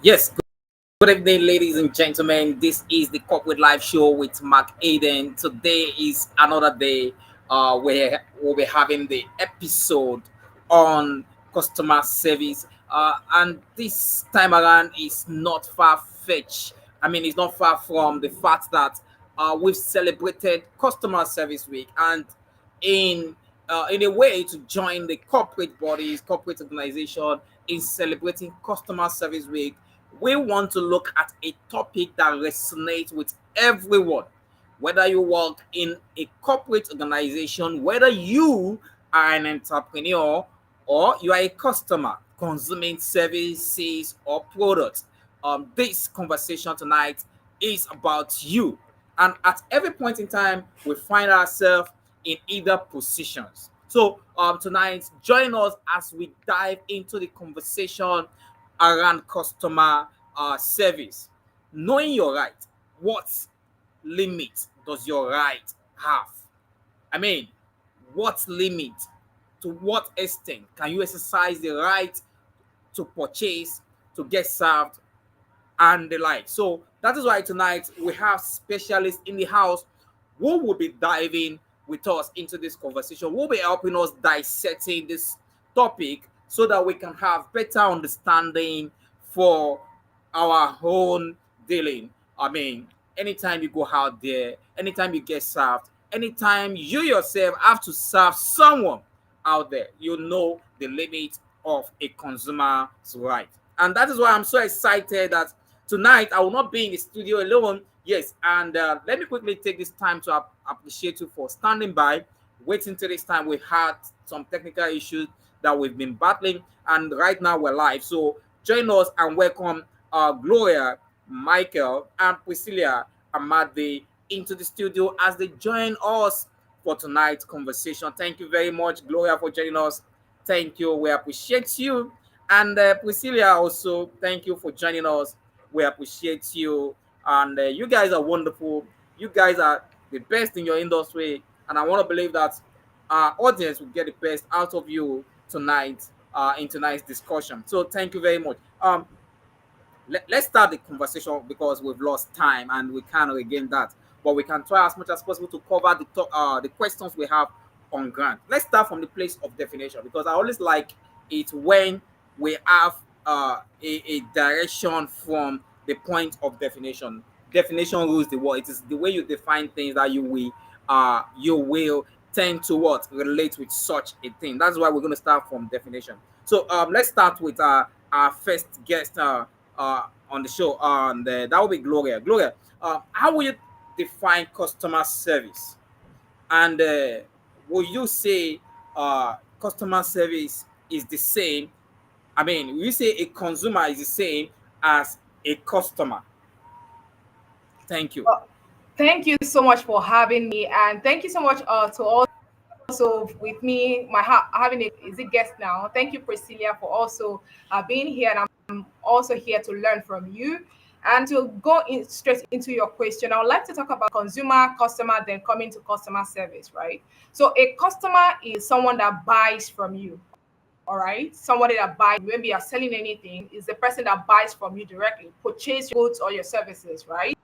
Yes, good evening, ladies and gentlemen. This is the Corporate Live Show with Mark Aiden. Today is another day where we'll be having the episode on customer service. And this time around is not far fetched. I mean, it's not far from the fact that we've celebrated Customer Service Week, and in in a way to join the corporate bodies, corporate organization in celebrating Customer Service Week, we want to look at a topic that resonates with everyone, whether you work in a corporate organization, whether you are an entrepreneur or you are a customer consuming services or products. This conversation tonight is about you. And at every point in time, we find ourselves in either positions. So tonight, join us as we dive into the conversation around customer service. Knowing your right, what limit does your right have? I mean, what limit, to what extent can you exercise the right to purchase, to get served, and the like? So that is why tonight we have specialists in the house who will be diving with us into this conversation, who will be helping us dissecting this topic so that we can have better understanding for our own dealing. I mean, anytime you go out there, anytime you get served, anytime you yourself have to serve someone out there, you know the limit of a consumer's right. And that is why I'm so excited that tonight I will not be in the studio alone. Yes, and let me quickly take this time to appreciate you for standing by, waiting till this time. We had some technical issues that we've been battling, and right now we're live. So join us and welcome Gloria, Michael, and Priscilla Amade into the studio as they join us for tonight's conversation. Thank you very much, Gloria, for joining us. Thank you. We appreciate you. And Priscilla, also, thank you for joining us. We appreciate you. And you guys are wonderful. You guys are the best in your industry. And I want to believe that our audience will get the best out of you tonight in tonight's discussion. So thank you very much. Let's start the conversation because we've lost time and we can't regain that. But we can try as much as possible to cover the questions we have on grant. Let's start from the place of definition because I always like it when we have a direction from the point of definition. Definition rules the world. It is the way you define things that you will tend to what relate with such a thing. That's why we're going to start from definition. So let's start with our first guest on the show. That will be Gloria. Gloria, how will you define customer service? And will you say customer service is the same? I mean, will you say a consumer is the same as a customer? Thank you. Uh, Thank you so much for having me, and thank you so much to also with me, having a is it guest now. Thank you, Priscilla, for also being here, and I'm also here to learn from you. And to go straight into your question, I would like to talk about consumer, customer, then coming to customer service, right? So a customer is someone that buys from you, all right? Somebody that buys, maybe you're selling anything, is the person that buys from you directly, purchase your goods or your services, right?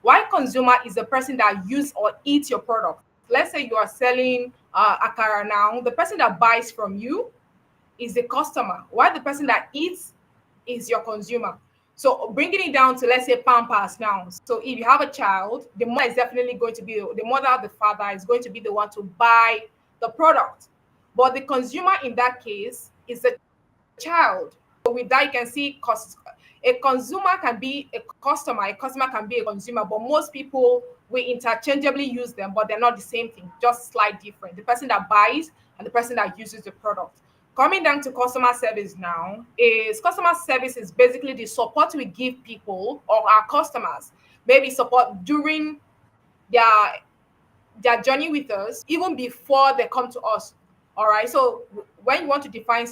Why consumer is the person that use or eats your product. Let's say you are selling akara now. The person that buys from you is the customer. Why the person that eats is your consumer. So bringing it down to, let's say, Pampers now. So if you have a child, the mother is definitely going to be the mother or the father is going to be the one to buy the product. But the consumer in that case is the child. So with that, you can see a consumer can be a customer can be a consumer, but most people we interchangeably use them, but they're not the same thing, just slight different. The person that buys and the person that uses the product. Coming down to customer service now, is customer service is basically the support we give people or our customers, maybe support during their their journey with us even before they come to us. All right. So when you want to define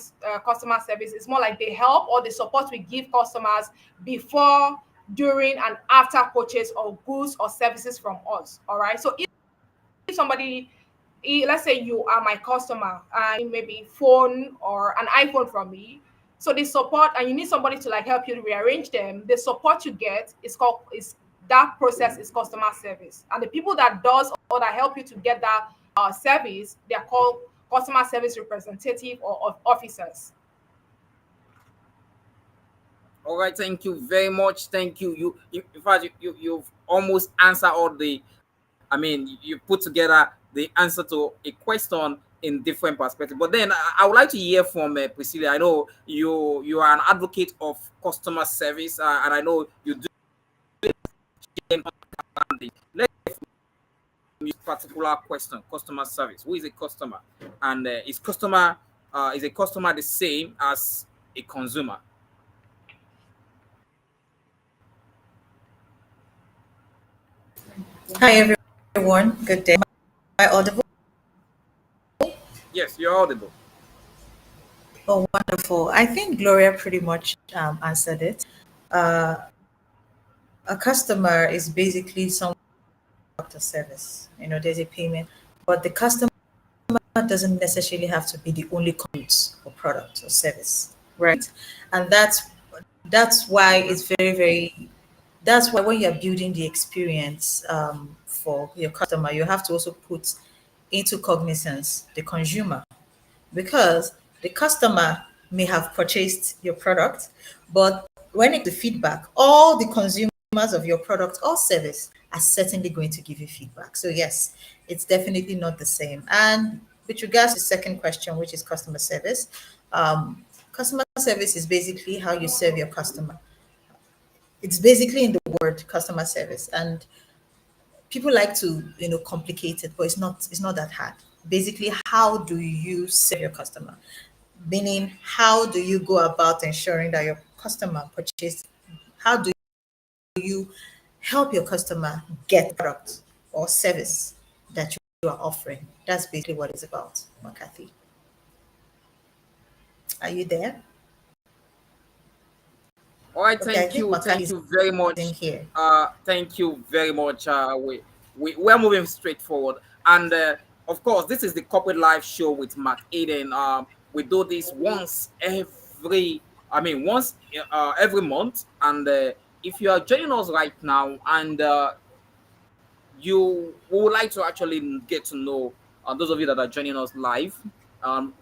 customer service, it's more like the help or the support we give customers before, during, and after purchase of goods or services from us. All right. So if somebody, let's say you are my customer and maybe phone or an iPhone from me. So the support, and you need somebody to like help you rearrange them. The support you get is called is that process is customer service, and the people that does or that help you to get that service, they are called customer service representative or of officers. All right, thank you very much. Thank you. In fact, you've almost answered all the. I mean, you put together the answer to a question in different perspectives. But then I would like to hear from Priscilla. I know you are an advocate of customer service, and I know you do let's use particular question: customer service. Who is a customer? And is a customer the same as a consumer? Hi everyone, good day. Am I audible? Yes, you're audible. Oh, wonderful. I think Gloria pretty much answered it. Uh, a customer is basically someone product or service. There's a payment, but the customer doesn't necessarily have to be the only conduit or product or service, right? And that's why it's very, very. That's why when you're building the experience for your customer, you have to also put into cognizance the consumer, because the customer may have purchased your product, but when it comes to feedback, all the consumers of your product or service are certainly going to give you feedback. So yes, it's definitely not the same. And with regards to the second question, which is customer service, customer service is basically how you serve your customer. It's basically in the word customer service, and people like to complicate it, but it's not that hard. Basically, how do you serve your customer? Meaning, how do you go about ensuring that your customer purchase? How do you help your customer get product or service that you are offering? That's basically what it's about, McCarthy. Are you there? All right, Okay, I think thank McCarthy is you very in much. here. Thank you very much. We're moving straight forward, and of course, this is the corporate live show with Mark Aiden. We do this once every month, and if you are joining us right now, and you we would like to actually get to know those of you that are joining us live. Um,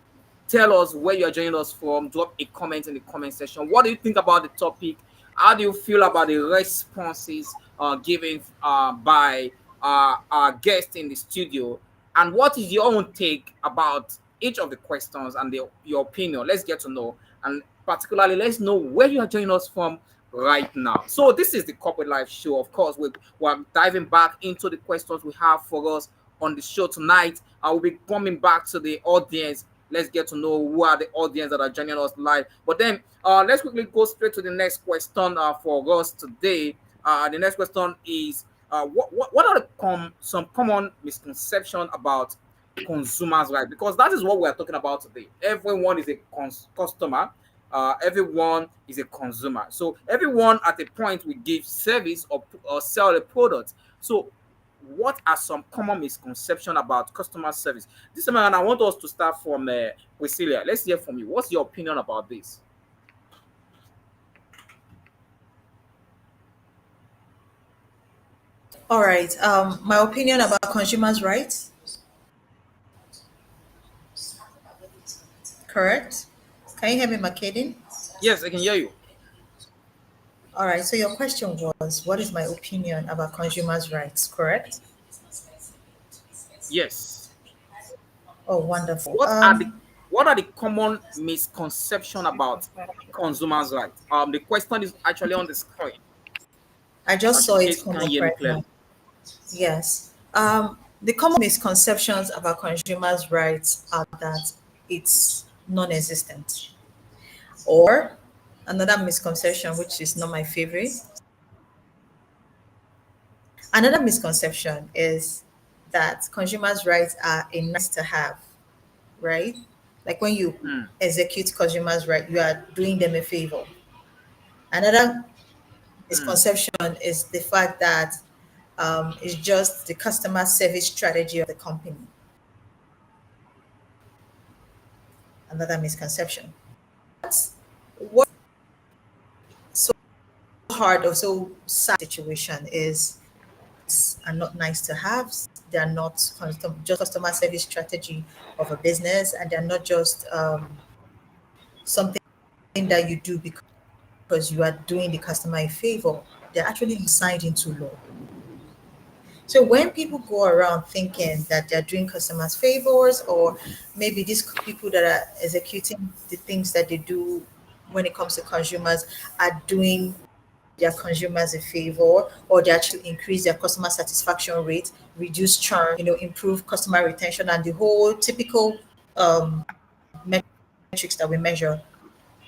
Tell us where you are joining us from. Drop a comment in the comment section. What do you think about the topic? How do you feel about the responses given by our guest in the studio? And what is your own take about each of the questions and your opinion? Let's get to know. And particularly, let's know where you are joining us from right now. So, this is the Corporate Life Show. Of course, we're diving back into the questions we have for us on the show tonight. I will be coming back to the audience. Let's get to know who are the audience that are joining us live. But then let's quickly go straight to the next question for us today. The next question is what are some common misconceptions about consumers' rights? Because that is what we are talking about today. Everyone is a customer. Everyone is a consumer. So everyone at a point will give service or sell a product. So what are some common misconceptions about customer service? This man, I want us to start from Priscilla. Let's hear from you. What's your opinion about this? All right. My opinion about consumers' rights, correct? Can you hear me, McKaden? Yes, I can hear you. All right. So your question was, what is my opinion about consumers' rights, correct? Yes. Oh, wonderful. What are the common misconception about consumers' rights? The question is actually on the screen, I just in saw it case you come can't up hear me right now. clearly. Yes. The common misconceptions about consumers' rights are that it's non-existent, or another misconception, which is not my favorite. Another misconception is that consumers' rights are a nice to have, right? Like when you Hmm, execute consumers' right, you are doing them a favor. Another hmm. misconception is the fact that it's just the customer service strategy of the company. Another misconception. hard or so sad situation is are not nice to have. They are not just customer service strategy of a business, and they're not just something that you do because you are doing the customer a favor. They're actually signed into law. So when people go around thinking that they're doing customers favors, or maybe these people that are executing the things that they do when it comes to consumers are doing their consumers a favor, or they actually increase their customer satisfaction rate, reduce churn, improve customer retention, and the whole typical um, metrics that we measure.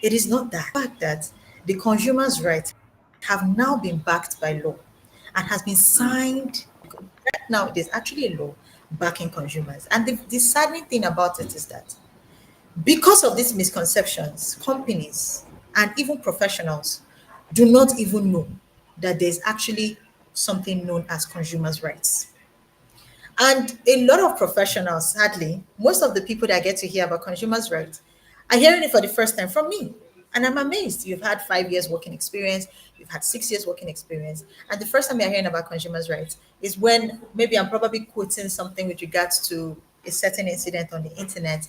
It is not that. The fact that the consumers' rights have now been backed by law and has been signed. Right now, it is actually a law backing consumers. And the saddening thing about it is that because of these misconceptions, companies and even professionals do not even know that there's actually something known as consumers' rights. And a lot of professionals, sadly, most of the people that I get to hear about consumers' rights are hearing it for the first time from me. And I'm amazed. You've had 5 years working experience, you've had 6 years working experience. And the first time you're hearing about consumers' rights is when maybe I'm probably quoting something with regards to a certain incident on the internet.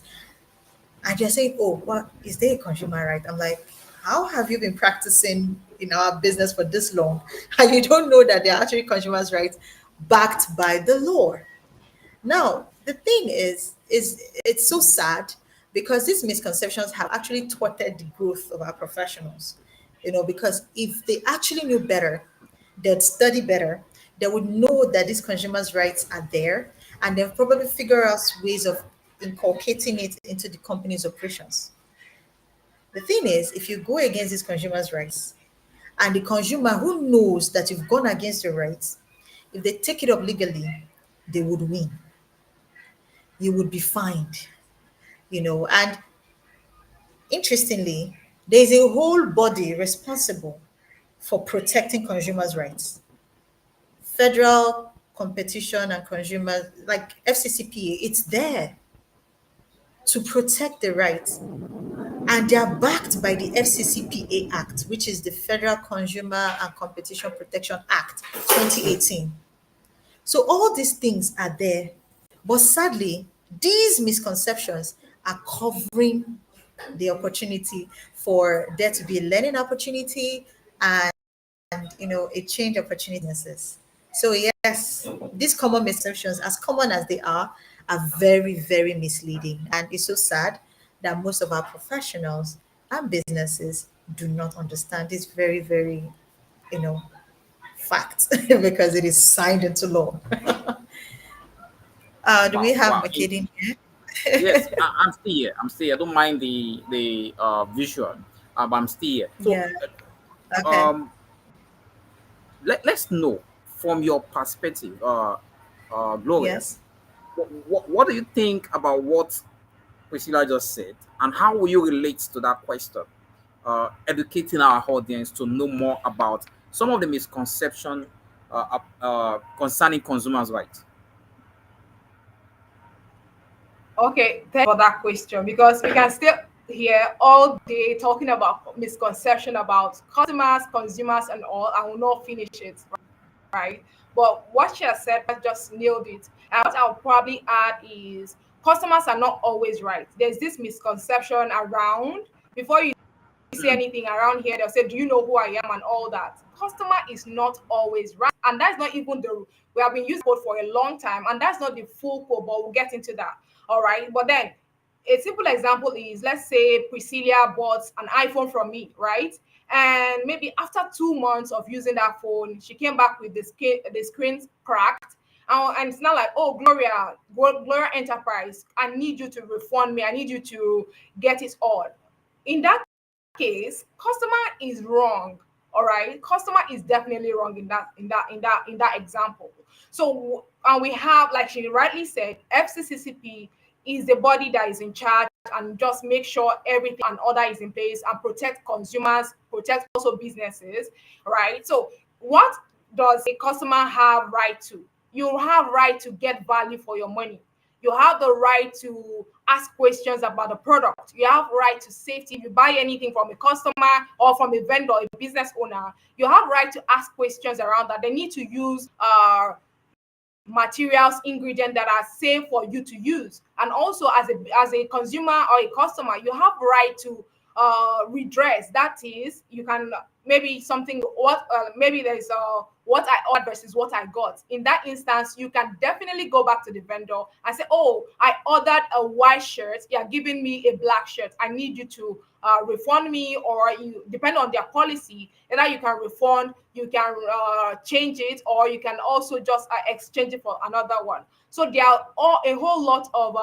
And you're saying, oh, what is there a consumer right? I'm like, how have you been practicing in our business for this long? And you don't know that there are actually consumers' rights backed by the law. Now, the thing is it's so sad because these misconceptions have actually thwarted the growth of our professionals. Because if they actually knew better, they'd study better, they would know that these consumers' rights are there, and they'll probably figure out ways of inculcating it into the company's operations. The thing is, if you go against these consumers' rights, and the consumer who knows that you've gone against your rights, if they take it up legally, they would win. You would be fined. And interestingly, there's a whole body responsible for protecting consumers' rights. Federal Competition and Consumer, like FCCPA, it's there to protect the rights. And they are backed by the FCCPA Act, which is the Federal Consumer and Competition Protection Act 2018. So all these things are there. But sadly, these misconceptions are covering the opportunity for there to be a learning opportunity and a change opportunities. So yes, these common misconceptions, as common as they are very, very misleading. And it's so sad that most of our professionals and businesses do not understand this very, very, you know, fact because it is signed into law. Do we Wow, have wow. McKinney here? Yes, I'm still here. I'm still here. I don't mind the visual, but I'm still here. So, Yeah. Okay. um, let's know from your perspective, Gloria. Yes. What do you think about what Priscilla just said, and how will you relate to that question? Educating our audience to know more about some of the misconception concerning consumers' rights. Okay, thank you for that question because we can still here all day talking about misconception about customers, consumers, and all, and we'll not finish it, right? But what she has said just nailed it. And what I'll probably add is customers are not always right. There's this misconception around before you say anything around here, they'll say, do you know who I am and all that. Customer is not always right. And that's not even the we have been using code for a long time, and that's not the full code, but we'll get into that. All right. But then a simple example is let's say Priscilla bought an iPhone from me, right? And maybe after 2 months of using that phone, she came back with the screen cracked. And it's not like, oh, Gloria Enterprise, I need you to refund me. I need you to get it all. In that case, customer is wrong. All right, customer is definitely wrong in that example. So and we have, like she rightly said, FCCCP is the body that is in charge and just make sure everything and order is in place and protect consumers, protect also businesses, right? So what does a customer have right to? You have right to get value for your money. You have the right to ask questions about the product. You have right to safety. If you buy anything from a customer or from a vendor, a business owner, you have right to ask questions around that. They need to use materials, ingredients that are safe for you to use. And also, as a consumer or a customer, you have right to redress. That is, you can, maybe something, what maybe there's what I ordered versus what I got. In that instance, you can definitely go back to the vendor and say, oh, I ordered a white shirt, you're giving me a black shirt, I need you to refund me. Or, you depend on their policy, either you can refund, you can change it, or you can also just exchange it for another one. So there are a whole lot of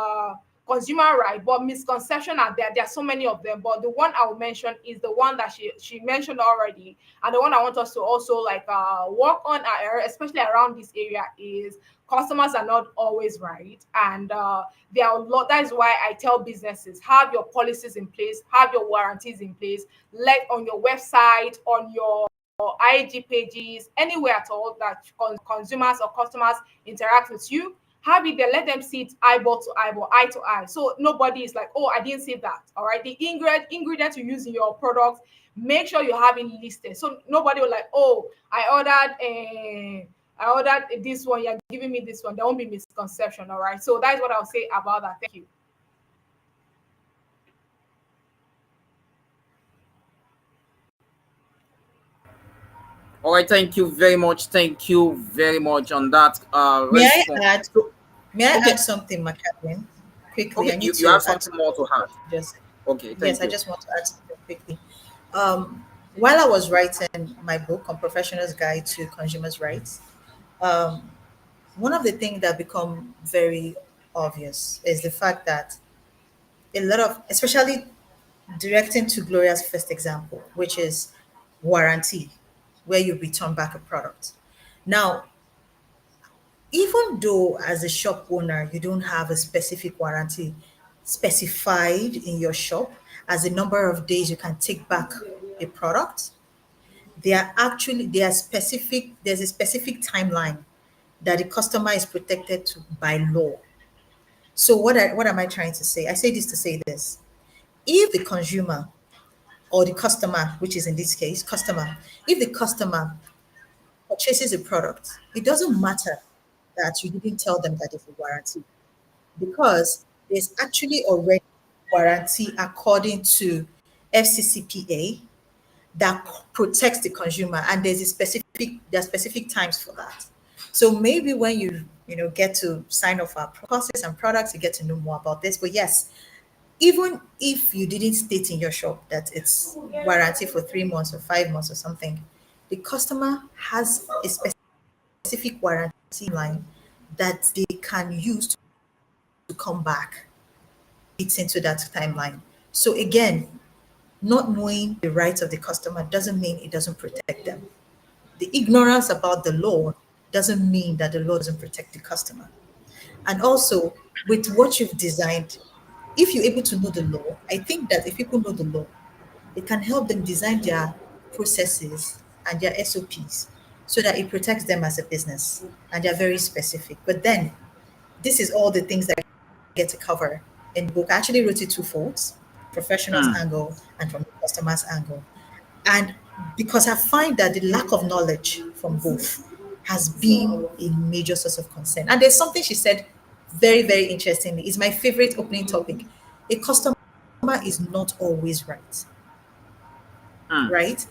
consumer right, but misconception are there. There are so many of them, but the one I will mention is the one that she mentioned already, and the one I want us to also like work on, especially around this area, is customers are not always right. And there are a lot. That is why I tell businesses, have your policies in place, have your warranties in place, let on your website, on your IG pages, anywhere at all that consumers or customers interact with you. Have it there, let them see it eyeball to eyeball, eye to eye. So nobody is like, oh, I didn't see that. All right. The ingredients you use in your products, make sure you have it listed. So nobody will like, oh, I ordered this one, you're giving me this one. There won't be misconception. All right. So that's what I'll say about that. Thank you. All right, thank you very much. Thank you very much on that May I response. add? So, May I okay, add something, Macadam? Quickly, okay, I need you to have add something more something to add. just Okay, yes, thank I you. just want to add something quickly. While I was writing my book on professionals guide to consumers rights, um, one of the things that become very obvious is the fact that a lot of, especially directing to Gloria's first example, which is warranty, where you return back a product. Now, even though as a shop owner you don't have a specific warranty specified in your shop as the number of days you can take back a product, there's a specific timeline that the customer is protected to by law. So what am I trying to say? I say this to say this. If the consumer or the customer, which is in this case customer, if the customer purchases a product, it doesn't matter that you didn't tell them that there's a warranty, because there's actually already warranty according to FCCPA that protects the consumer, and there are specific times for that. So maybe when you get to sign off our process and products, you get to know more about this. But yes, even if you didn't state in your shop that it's warranty for 3 months or 5 months or something, the customer has a specific warranty line that they can use to come back. It's into that timeline. So again, not knowing the rights of the customer doesn't mean it doesn't protect them. The ignorance about the law doesn't mean that the law doesn't protect the customer. And also, with what you've designed, if you're able to know the law, I think that if people know the law, it can help them design their processes and their SOPs so that it protects them as a business, and they're very specific. But then, this is all the things that I get to cover in the book. I actually wrote it two folds: professionals Hmm. angle and from the customer's angle. And because I find that the lack of knowledge from both has been a major source of concern. And there's something she said very, very interestingly. It's my favorite opening topic. A customer is not always right, Hmm. right?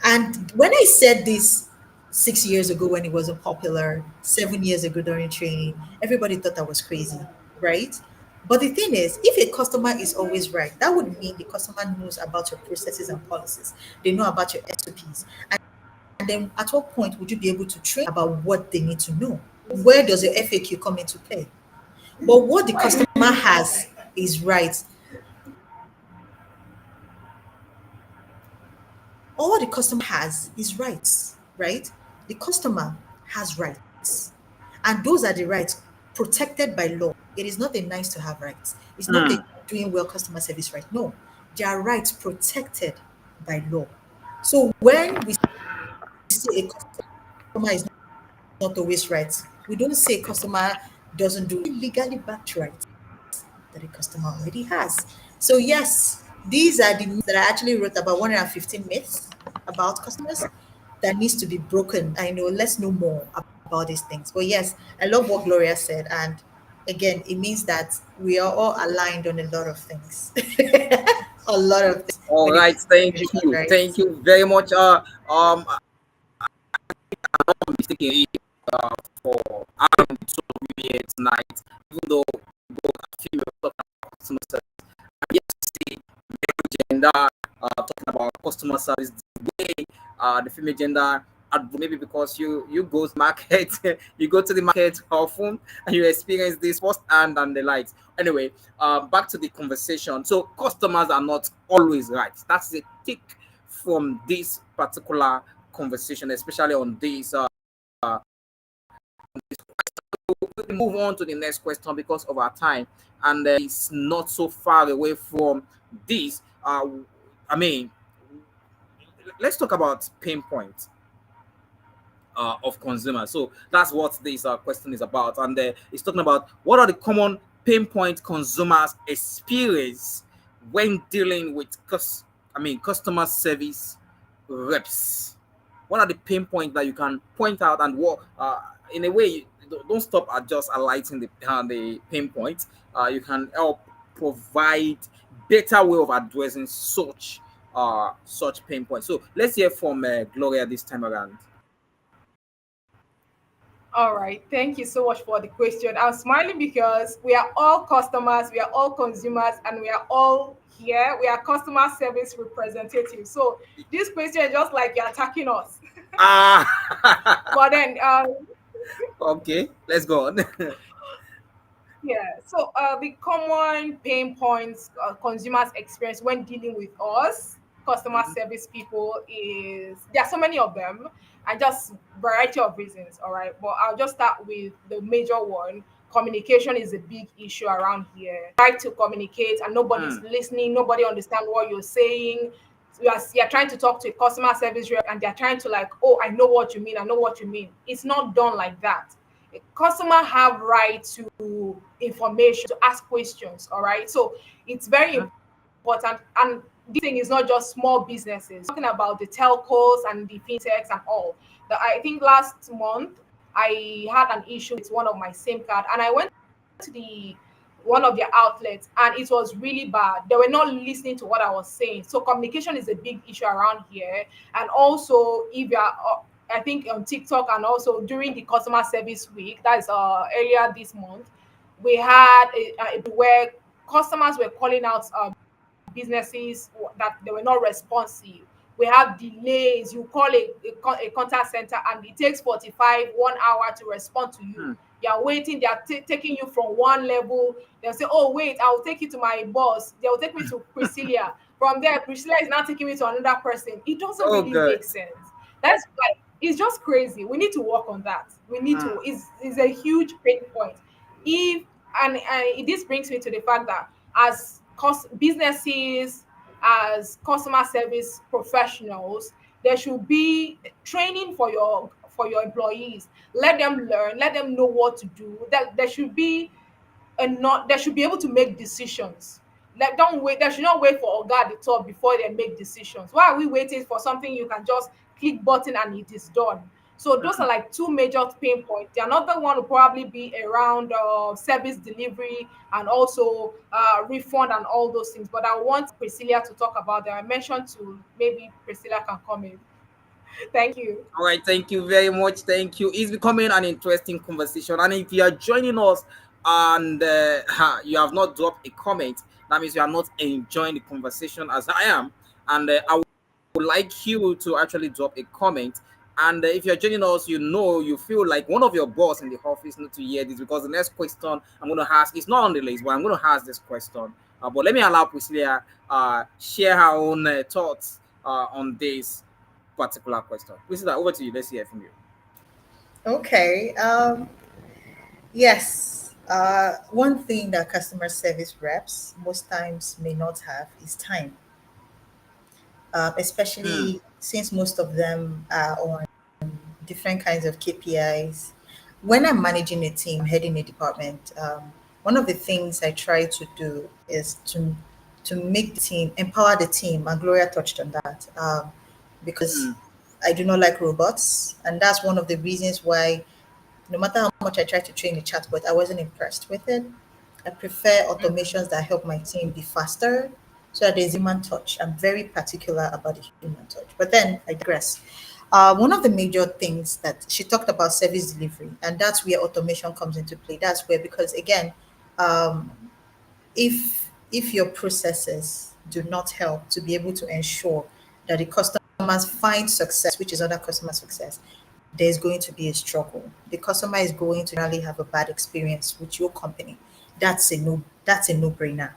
And when I said this 6 years ago when it wasn't popular, 7 years ago during training, everybody thought I was crazy, right? But the thing is, if a customer is always right, that would mean the customer knows about your processes and policies. They know about your SOPs. And then at what point would you be able to train about what they need to know? Where does your FAQ come into play? But what the customer has is right. All the customer has is rights, right? The customer has rights. And those are the rights protected by law. It is not a nice to have rights. It's not a Hmm. doing well customer service right. No, they are rights protected by law. So when we say a customer is not always right, we don't say customer doesn't do legally backed rights that a customer already has. So yes, these are the myths that I actually wrote about 115 myths about customers that needs to be broken. I know, let's know more about these things. But yes, I love what Gloria said. And again, it means that we are all aligned on a lot of things. A lot of things All when it right, comes thank to you, right. thank you very much. I'm not mistaken for having the two of you here tonight, even though both are female talking about customer service. I'm yet to see male gender talking about customer service the way the female gender. Maybe because you go to market, you go to the market often, and you experience this firsthand and the likes. Anyway, back to the conversation. So customers are not always right. That's a tick from this particular conversation, especially on this. We'll move on to the next question because of our time, and it's not so far away from this. I mean, let's talk about pain points of consumers. So that's what this question is about, and it's talking about what are the common pain point consumers experience when dealing with customer service reps. What are the pain points that you can point out, and what in a way don't stop at just highlighting the pain points. You can help provide better way of addressing such pain points. So let's hear from Gloria this time around. All right. Thank you so much for the question. I'm smiling because we are all customers, we are all consumers, and we are all here. We are customer service representatives. So this question is just like you're attacking us. Ah, But then, okay, let's go on. yeah. So the common pain points consumers experience when dealing with us, customer Mhm. service people, is there are so many of them, and just variety of reasons. All right, but I'll just start with the major one. Communication is a big issue around here. Try to communicate, and nobody's Mm, listening. Nobody understand what you're saying. You're trying to talk to a customer service rep, and they're trying to like, oh, I know what you mean. I know what you mean. It's not done like that. A customer have right to information, to ask questions. All right, so it's very mhm, important. And this thing is not just small businesses. Talking about the telcos and the fintechs and all. I think last month I had an issue with one of my SIM card, and I went to the one of their outlets, and it was really bad. They were not listening to what I was saying. So communication is a big issue around here. And also, if you are I think on TikTok, and also during the customer service week, that is earlier this month, we had where customers were calling out businesses that they were not responsive. We have delays. You call a contact center, and it takes 45, 1 hour to respond to you. mm. You are waiting. They are taking you from one level. They'll say, oh, wait, I'll take you to my boss. They'll take me to Priscilla. From there, Priscilla is now taking me to another person. It doesn't Oh, really good. make sense. That's like, it's just crazy. We need to work on that. We need Mm, to, it's a huge pain point. If, and this brings me to the fact that as businesses, as customer service professionals, there should be training for your employees. Let them learn, let them know what to do. That there should be and not they should be able to make decisions. Like, don't wait. They should not wait for Oga at the top before they make decisions. Why are we waiting for something you can just click button and it is done? So those mm. are like two major pain points. The another one will probably be around service delivery, and also refund and all those things. But I want Priscilla to talk about them. I mentioned to maybe Priscilla can come in. Thank you. All right, thank you very much. Thank you. It's becoming an interesting conversation. And if you are joining us and you have not dropped a comment, that means you are not enjoying the conversation as I am. And I would like you to actually drop a comment. And if you're joining us, you feel like one of your boss in the office need to hear this, because the next question I'm going to ask is not on the list, but I'm going to ask this question. But let me allow Priscilla share her own thoughts on this particular question. Priscilla, over to you. Let's hear from you. Okay. Yes. One thing that customer service reps most times may not have is time, Hmm. especially since most of them are on different kinds of KPIs. When I'm managing a team, heading a department, one of the things I try to do is to make the team, empower the team, and Gloria touched on that, because Mm, I do not like robots, and that's one of the reasons why no matter how much I tried to train the chatbot, I wasn't impressed with it. I prefer automations that help my team be faster so that there's human touch. I'm very particular about the human touch. But then I digress. One of the major things that she talked about service delivery, and that's where automation comes into play. That's where, because again, um, if your processes do not help to be able to ensure that the customers find success, which is other customer success, there's going to be a struggle. The customer is going to really have a bad experience with your company. That's a no-brainer,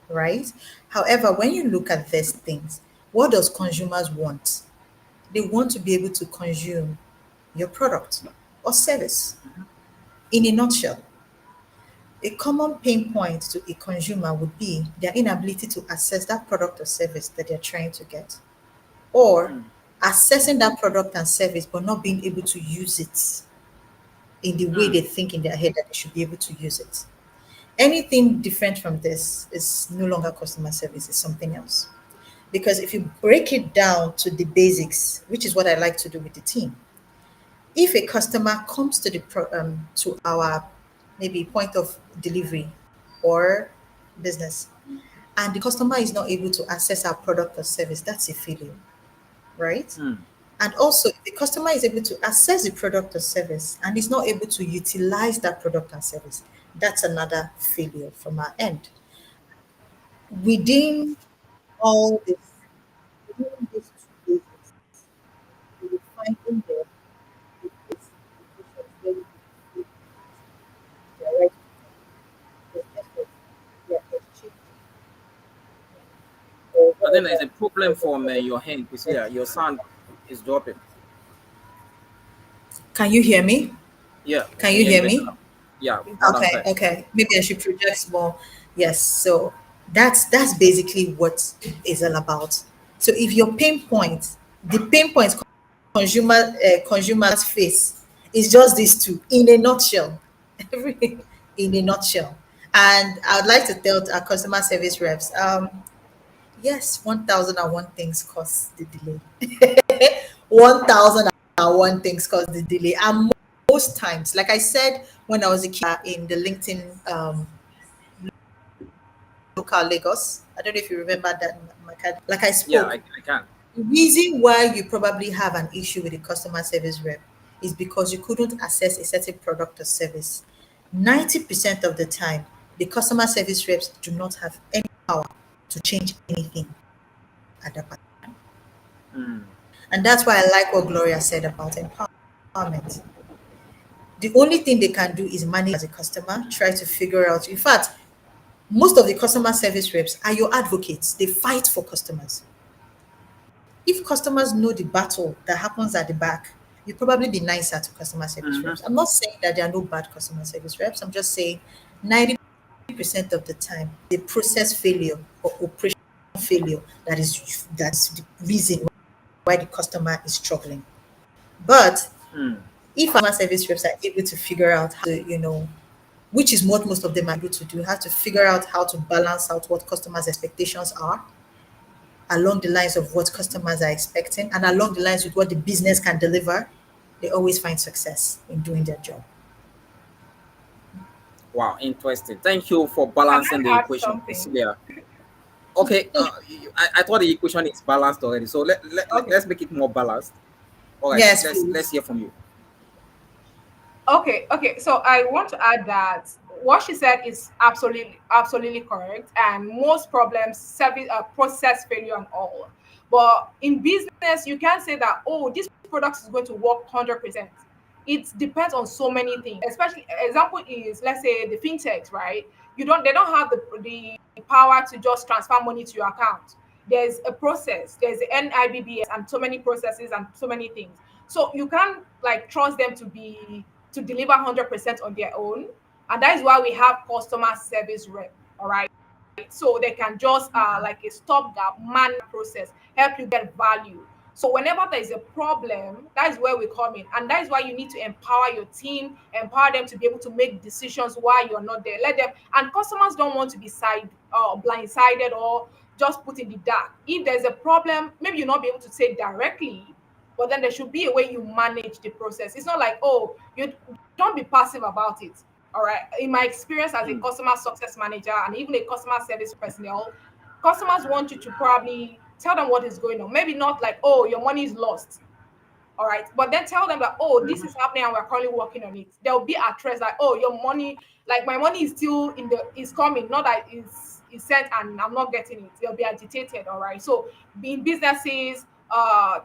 right? However, when you look at these things, what does consumers want? They want to be able to consume your product or service. In a nutshell, a common pain point to a consumer would be their inability to access that product or service that they're trying to get, or mm, accessing that product and service but not being able to use it in the way mm, they think in their head that they should be able to use it. Anything different from this is no longer customer service, it's something else. Because if you break it down to the basics, which is what I like to do with the team, if a customer comes to to our maybe point of delivery or business, and the customer is not able to access our product or service, that's a failure, right? mm. And also, if the customer is able to access the product or service and is not able to utilize that product and service, that's another failure from our end. Within all this, within these two basics, you will find in there the place applications where you can feel they are right because guess what? They are exchanging or I think there's a whatever problem whatever from product your hand, that Priscilla. Your sound is dropping. can you hear me? Yeah, we Can can you hear you hear better me? now. Yeah, loud and Okay, clear. okay. Maybe I should project more. Yes. So that's basically what is all about. So if your pain point, the pain points consumers face is just these two in a nutshell. Everything in a nutshell. And I would like to tell our customer service reps, yes, 1,001 things cause the delay. 1,001 things cause the delay. And most times, like I said, when I was a kid in the LinkedIn local Lagos, I don't know if you remember that, like I Yeah, spoke, I can. the reason why you probably have an issue with a customer service rep is because you couldn't access a certain product or service. 90% of the time, the customer service reps do not have any power to change anything at that point. Mm, And that's why I like what Gloria said about empowerment. The only thing they can do is manage as a customer, try to figure out. In fact, most of the customer service reps are your advocates. They fight for customers. If customers know the battle that happens at the back, you'd probably be nicer to customer service mm-hmm. reps. I'm not saying that there are no bad customer service reps. I'm just saying 90% of the time, the process failure or operation failure that's the reason why the customer is struggling. But Mm. if customer service reps are able to figure out how to, which is what most of them are able to do, have to figure out how to balance out what customers' expectations are along the lines of what customers are expecting and along the lines with what the business can deliver, they always find success in doing their job. Wow, interesting. Thank you for Can balancing the I add equation, something? Priscilla. Okay, I thought the equation is balanced already, so Okay. let's make it more balanced. All right, Yes, let's please. hear from you. Okay, okay. So I want to add that what she said is absolutely correct, and most problems, service, process failure, and all. But in business, you can't say that this product is going to work 100%. It depends on so many things. Especially, example is, let's say the fintechs, right? They don't have the power to just transfer money to your account. There's a process. There's the NIBBS and so many processes and so many things. So you can't like trust them to deliver 100% on their own. And that is why we have customer service rep. All right. So they can just like a stopgap man process, help you get value. So whenever there is a problem, that is where we come in. And that is why you need to empower your team, empower them to be able to make decisions while you're not there. Let them, and customers don't want to be blindsided or just put in the dark. If there's a problem, maybe you'll not be able to say directly, but then there should be a way you manage the process. It's not like, oh, you don't be passive about it. All right. In my experience as a customer success manager and even a customer service personnel, customers want you to probably tell them what is going on. Maybe not like, oh, your money is lost. All right. But then tell them that, oh, this is happening and we're currently working on it. There'll be a trace like, oh, your money, like my money is still is coming, not that it's sent and I'm not getting it. They'll be agitated. All right. So being businesses,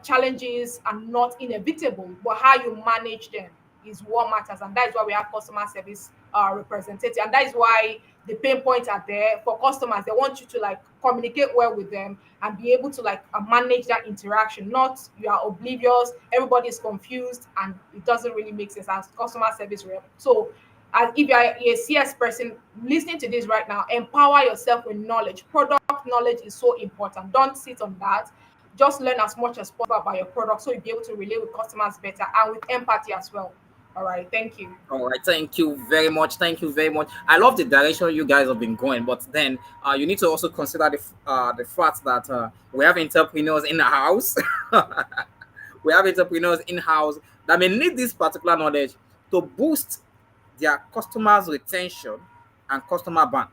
challenges are not inevitable, but how you manage them is what matters. And that is why we have customer service representative. And that is why the pain points are there for customers. They want you to like communicate well with them and be able to like manage that interaction. Not you are oblivious, everybody is confused, and it doesn't really make sense as customer service rep. So as if you are a CS person listening to this right now, empower yourself with knowledge. Product knowledge is so important. Don't sit on that. Just learn as much as possible about your product so you'll be able to relate with customers better and with empathy as well. All right, thank you. All right, thank you very much. Thank you very much. I love the direction you guys have been going, but then you need to also consider the fact that we have entrepreneurs in the house. We have entrepreneurs in house that may need this particular knowledge to boost their customers' retention and customer bank.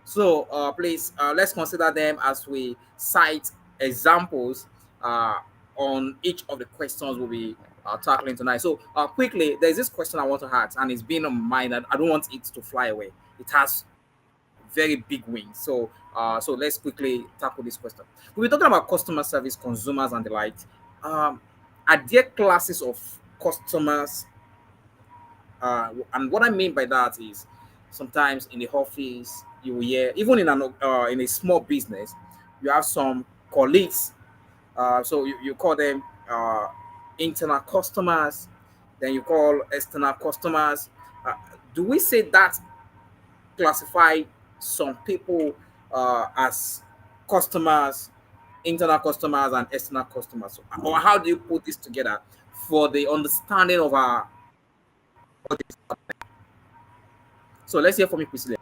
So please let's consider them as we cite examples uh, on each of the questions we'll be tackling tonight. So quickly, there's this question I want to ask, and it's been on my mind, and I don't want it to fly away. It has very big wings. So let's quickly tackle this question. We'll be talking about customer service, consumers, and the like. Um, are there classes of customers, and what I mean by that is sometimes in the office you will hear, even in a small business, you have some colleagues. So you call them internal customers, then you call external customers. Uh, do we say that classify some people as customers, internal customers, and external customers, or how do you put this together for the understanding of our audience? So let's hear from you, Priscilla.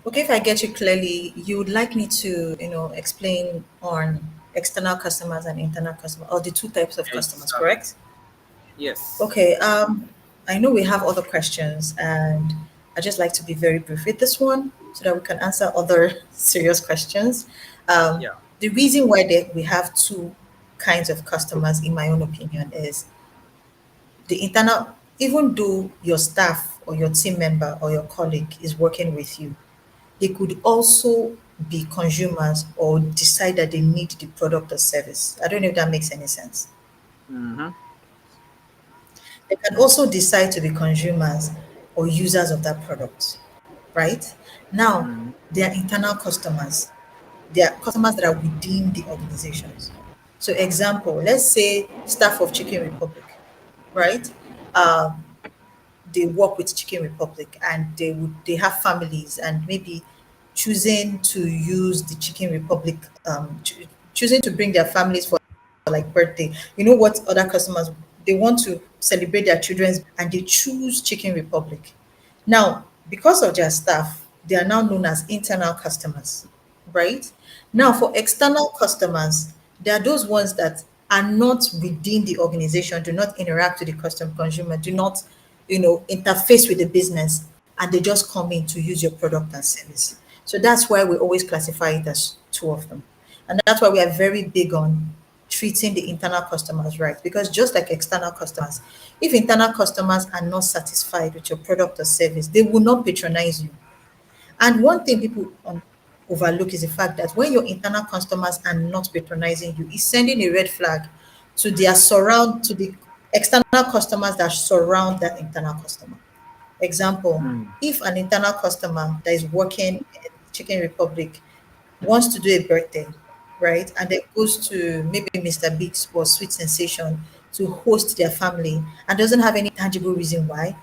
Okay, if I get you clearly, you would like me to, explain on external customers and internal customers, or the two types of customers, Exactly. correct? Yes. Okay, I know we have other questions, and I just like to be very brief with this one so that we can answer other serious questions. Um, Yeah. the reason why we have two kinds of customers, in my own opinion, is the internal, even though your staff or your team member or your colleague is working with you, they could also be consumers or decide that they need the product or service. I don't know if that makes any sense. Mm-hmm. They can also decide to be consumers or users of that product, right? Now, Mm-hmm. they are internal customers. They are customers that are within the organizations. So, example, let's say staff of Chicken Republic, right? Um, they work with Chicken Republic and they have families and maybe choosing to use the Chicken Republic, choosing to bring their families for like birthday. You know what other customers, they want to celebrate their children's and they choose Chicken Republic. Now, because of their staff, they are now known as internal customers, right? Now, for external customers, there are those ones that are not within the organization, do not interact with the consumer, do not, interface with the business, and they just come in to use your product and service. So that's why we always classify it as two of them. And that's why we are very big on treating the internal customers right. Because just like external customers, if internal customers are not satisfied with your product or service, they will not patronize you. And one thing people overlook is the fact that when your internal customers are not patronizing you, it's sending a red flag to the external customers that surround that internal customer. Example, Mm. if an internal customer that is working in Chicken Republic wants to do a birthday, right? And then goes to maybe Mr. Biggs or Sweet Sensation to host their family and doesn't have any tangible reason why.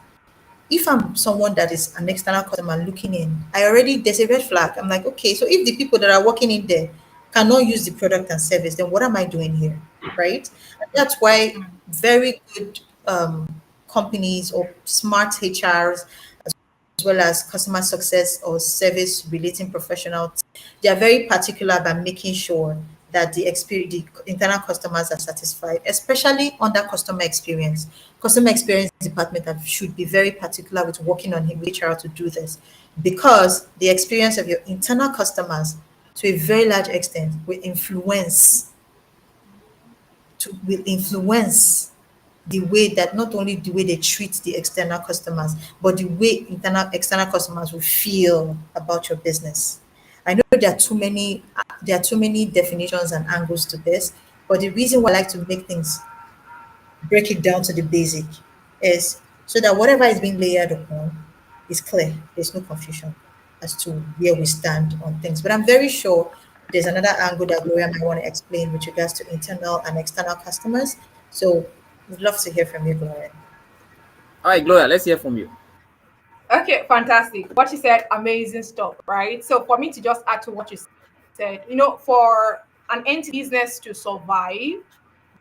If I'm someone that is an external customer looking in, there's a red flag. I'm like, okay, so if the people that are working in there cannot use the product and service, then what am I doing here? Right? And that's why very good companies or smart HRs, as well as customer success or service relating professionals, they are very particular about making sure that the internal customers are satisfied, especially on that customer experience. Customer experience department should be very particular with working on HR to do this, because the experience of your internal customers to a very large extent will influence the way that, not only the way they treat the external customers, but the way internal external customers will feel about your business. I know there are too many definitions and angles to this, but the reason why I like to make things, break it down to the basic, is so that whatever is being layered upon is clear. There's no confusion as to where we stand on things. But I'm very sure there's another angle that Gloria might want to explain with regards to internal and external customers. So we'd love to hear from you, Gloria. All right, Gloria, let's hear from you. Okay, fantastic. What you said, amazing stuff, right? So for me to just add to what you said, for an entity business to survive,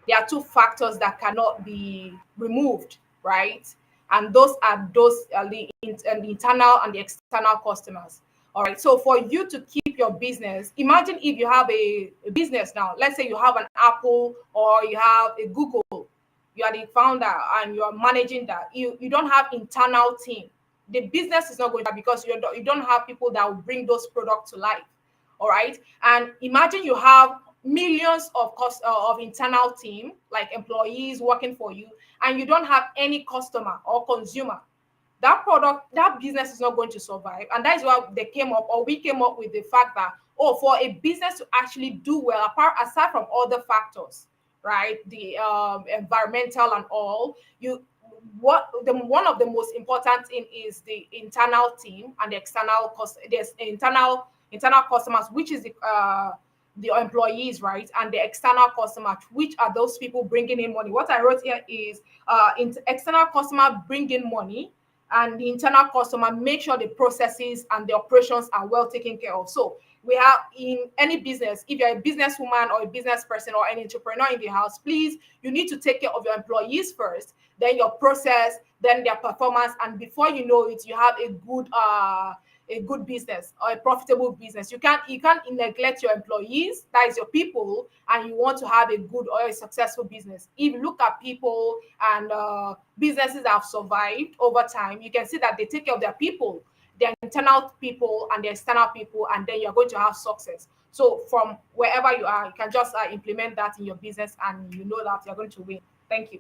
there are two factors that cannot be removed, right? And those are the internal and the external customers. All right. So for you to keep your business, imagine if you have a business now. Let's say you have an Apple or you have a Google. You are the founder and you are managing that. You don't have internal team. The business is not going to, because you don't have people that will bring those products to life. All right. And imagine you have millions of of internal team, like employees working for you, and you don't have any customer or consumer. That business is not going to survive. And that is why they came up, or we came up with the fact that, oh, for a business to actually do well, aside from other factors, right, the environmental and all, one of the most important thing is the internal team and the there's internal customers, which is the employees, right, and the external customer, which are those people bringing in money. What I wrote here is external customer bring in money, and the internal customer make sure the processes and the operations are well taken care of. So we have, in any business, if you're a businesswoman or a business person or an entrepreneur in the house, please, you need to take care of your employees first, then your process, then their performance, and before you know it, you have a good business or a profitable business. You can't neglect your employees, that is your people, and you want to have a good or a successful business. If you look at people and businesses that have survived over time, you can see that they take care of their people, their internal people and their external people, and then you're going to have success. So from wherever you are, you can just implement that in your business, and you know that you're going to win. Thank you.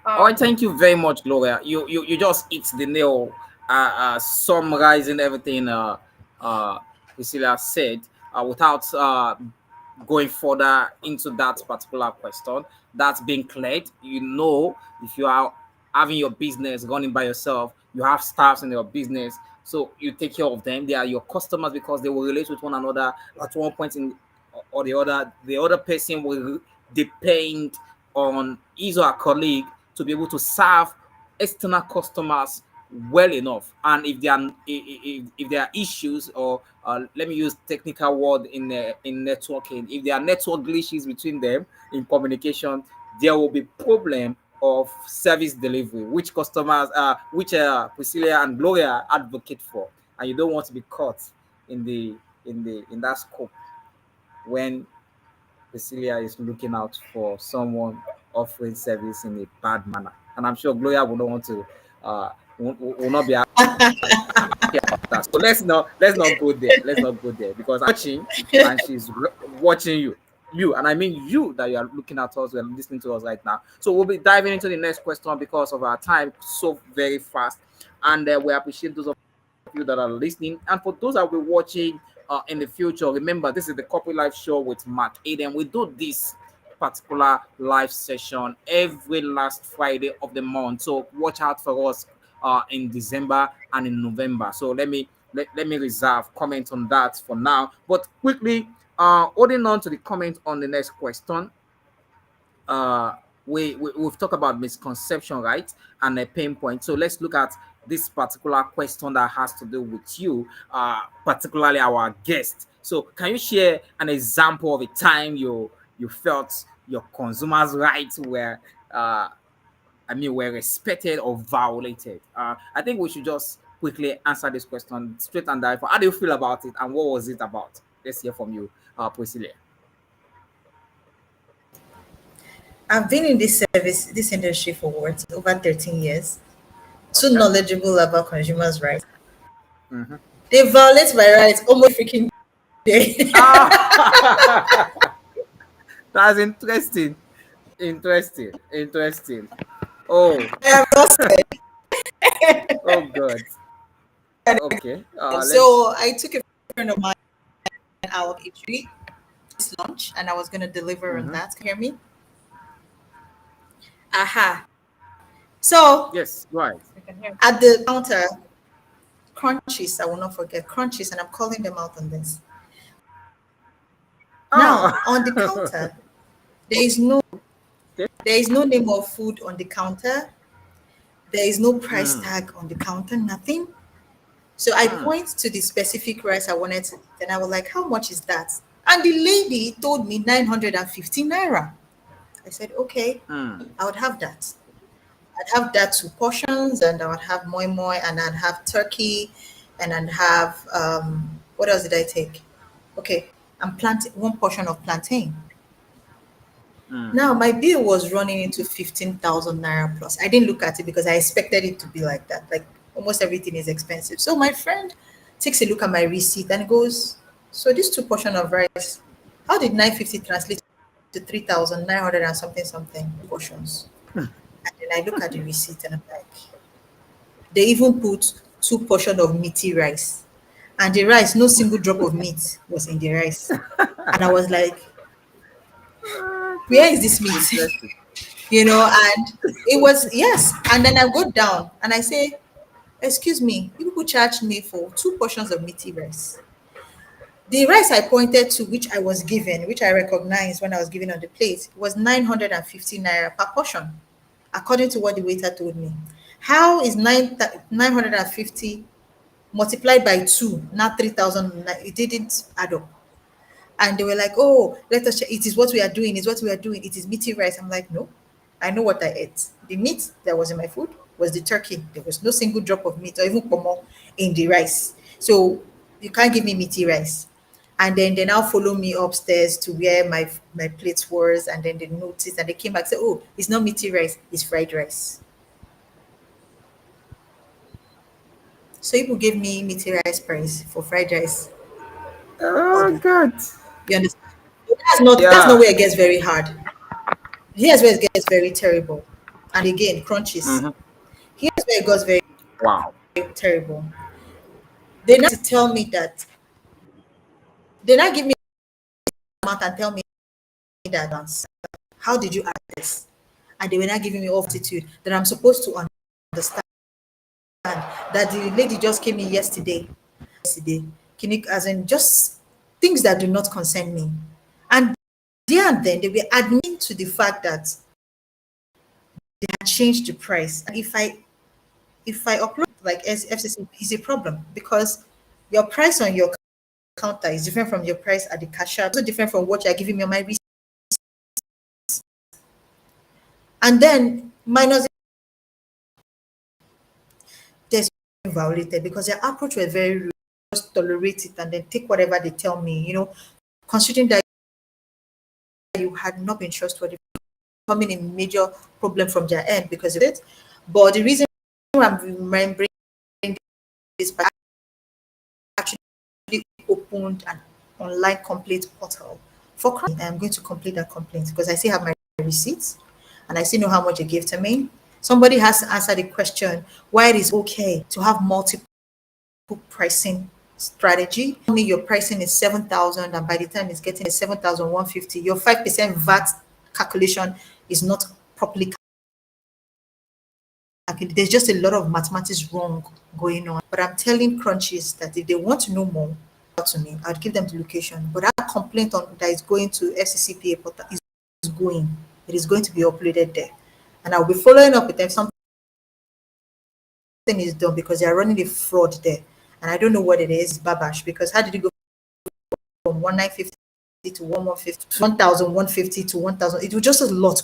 All right, um thank you very much, Gloria. You just hit the nail, summarizing everything uh, Priscilla said, without going further into that particular question. That's being cleared. If you are having your business running by yourself, you have staffs in your business, so you take care of them. They are your customers because they will relate with one another at one point in or the other. The other person will depend on his or her colleague to be able to serve external customers well enough. And if there are if there are issues, or let me use technical word in networking, if there are network glitches between them in communication, there will be problem of service delivery, which Priscilla and Gloria advocate for, and you don't want to be caught in that scope when Priscilla is looking out for someone offering service in a bad manner. And I'm sure Gloria will not want to, will not be happy about that. So let's not go there. Let's not go there because I'm watching, and she's watching you, and I mean you, that you are looking at us, you are listening to us right now. So we'll be diving into the next question because of our time so very fast, and we appreciate those of you that are listening. And for those that will be watching in the future, remember this is the Corporate Life Show with Mark Aiden. We do this particular live session every last Friday of the month. So watch out for us in December and in November. So let me reserve comment on that for now. But quickly, holding on to the comment on the next question, uh, we've talked about misconception, right, and a pain point. So let's look at this particular question that has to do with you, particularly our guest. So can you share an example of a time you felt your consumers' rights were were respected or violated? I think we should just quickly answer this question straight and direct. How do you feel about it, and what was it about? Let's hear from you, Priscilla. I've been in this industry for what, over 13 years. Too Okay. knowledgeable about consumers' rights. Mm-hmm. They violate my rights almost freaking day. Ah, that's interesting. Interesting. Oh, I am not oh, good. Okay. scared. Let's. So I took a friend of mine out each this lunch and I was gonna deliver on Mm-hmm. that. Can you hear me? Aha. So Yes. Right. We can hear. at the counter, crunchies, I will not forget crunchies, and I'm calling them out on this. Oh. Now on the counter, there is no Okay. there is no name of food on the counter. There is no price Mm, tag on the counter, nothing. So I mm, point to the specific rice I wanted to, then I was like, how much is that? And the lady told me 915 naira. I said, okay, mm, I would have that. I'd have that two portions, and I would have moi moi, and I'd have turkey, and I'd have what else did I take? Okay, and plant one portion of plantain. mm, Now my bill was running into 15,000 naira plus. I didn't look at it because I expected it to be like that. Like almost everything is expensive. So my friend takes a look at my receipt and goes, "So this two portion of rice, how did 950 translate to 3,900 and something portions?" And then I look at the receipt and I'm like, they even put two portion of meaty rice. And the rice, no single drop of meat was in the rice. And I was like, where is this meat? interesting. And it was, yes. And then I go down and I say, excuse me, you people charged me for two portions of meaty rice. The rice I pointed to, which I was given, which I recognized when I was given on the plate, was 950 naira per portion, according to what the waiter told me. How is 950 multiplied by two, not 3,000? It didn't add up. And they were like, oh, let us check. It is what we are doing. It's what we are doing. It is meaty rice. I'm like, no, I know what I ate. The meat that was in my food was the turkey. There was no single drop of meat or even pomo in the rice. So you can't give me meaty rice. And then they now follow me upstairs to where my plates was, and then they noticed and they came back and said, oh, it's not meaty rice, it's fried rice. So people gave me meaty rice price for fried rice Oh order. God. You understand? So that's not Yeah. where it gets very hard. Here's where it gets very terrible. And again, crunches. Mm-hmm. Here's where it goes very Wow. terrible. They now to tell me that they now give me amount and tell me that how did you add this? And they were not giving me all attitude that I'm supposed to understand that the lady just came in yesterday. Can you, as in just things that do not concern me. And there and then they were admitting to the fact that they had changed the price. And if I upload like FCC is a problem because your price on your counter is different from your price at the cashier, so different from what you're giving me on my receipt. And then minus there's violated because their approach was very rude. Just tolerate it and then take whatever they tell me, considering that you had not been trustworthy, coming a major problem from their end because of it. But the reason I'm remembering this, but I actually opened an online complaint portal for crime. I'm going to complete that complaint because I still have my receipts and I still know how much they gave to me. Somebody has to answer the question why it is okay to have multiple pricing strategy. Tell me your pricing is 7,000 and by the time it's getting 7,150, your 5% VAT calculation is not properly calculated. There's just a lot of mathematics wrong going on. But I'm telling crunchies that if they want to know more to me, I'd give them the location. But that complaint on that is going to FCCPA portal is going. it is going to be uploaded there. And I'll be following up with them. Something is done because they are running a fraud there. And I don't know what it is, Babash, because how did you go from 1950 to 1150 to 1150 to 1000? It was just a lot.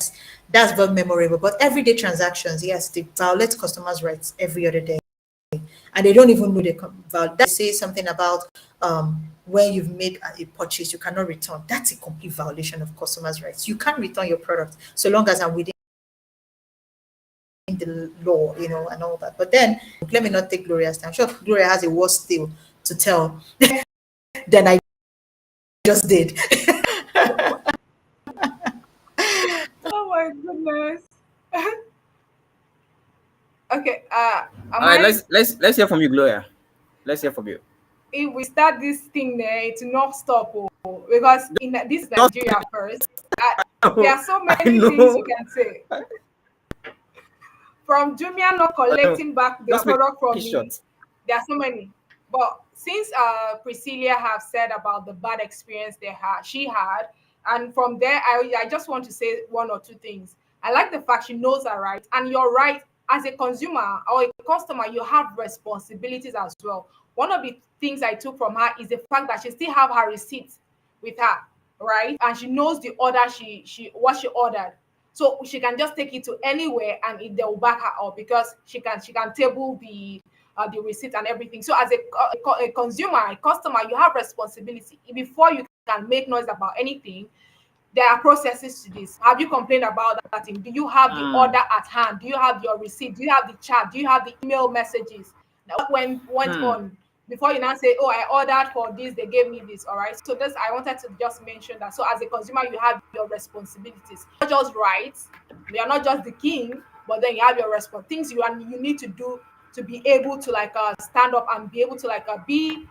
That's very memorable. But everyday transactions, yes, they violate customers' rights every other day. And they don't even know they say something about when you've made a purchase, you cannot return. That's a complete violation of customers' rights. You can't return your product so long as I'm within the law, and all that. But then let me not take Gloria's time. I'm sure Gloria has a worse tale to tell than I just did. Oh my goodness. Okay, am All right, I? let's hear from you, Gloria. Let's hear from you. If we start this thing there, it will not stop. Oh, because this is Just Nigeria first. There I are so know, many things you can say. From Jumia not I know. collecting back their Just make product it from short. me, there are so many. But since Priscilla have said about the bad experience she had, and from there, I just want to say one or two things. I like the fact she knows her right, and you're right. As a consumer or a customer, you have responsibilities as well. One of the things I took from her is the fact that she still have her receipt with her, right? And she knows the order she what she ordered, so she can just take it to anywhere and they will back her up because she can table the receipt and everything. So as a consumer, a customer, you have responsibility before you can make noise about anything. There are processes to this. Have you complained about that thing? Do you have the Hmm. order at hand? Do you have your receipt? Do you have the chat? Do you have the email messages that went Hmm. on before you now say, oh, I ordered for this, they gave me this? All right, so this I wanted to just mention that. So as a consumer, you have your responsibilities, not just rights. You are not just the king, but then you have your things you need to do to be able to like stand up and be able to like be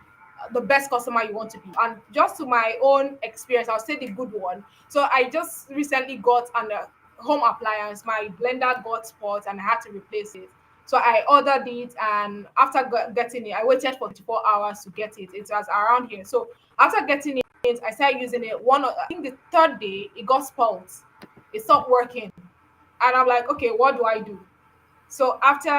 the best customer you want to be. And just to my own experience, I'll say the good one. So I just recently got an home appliance. My blender got spoiled and I had to replace it. So I ordered it, and after getting it, I waited for 24 hours to get it. It was around here. So after getting it, I started using it. I think the third day, it got spoiled. It stopped working, and I'm like, okay, what do I do? So after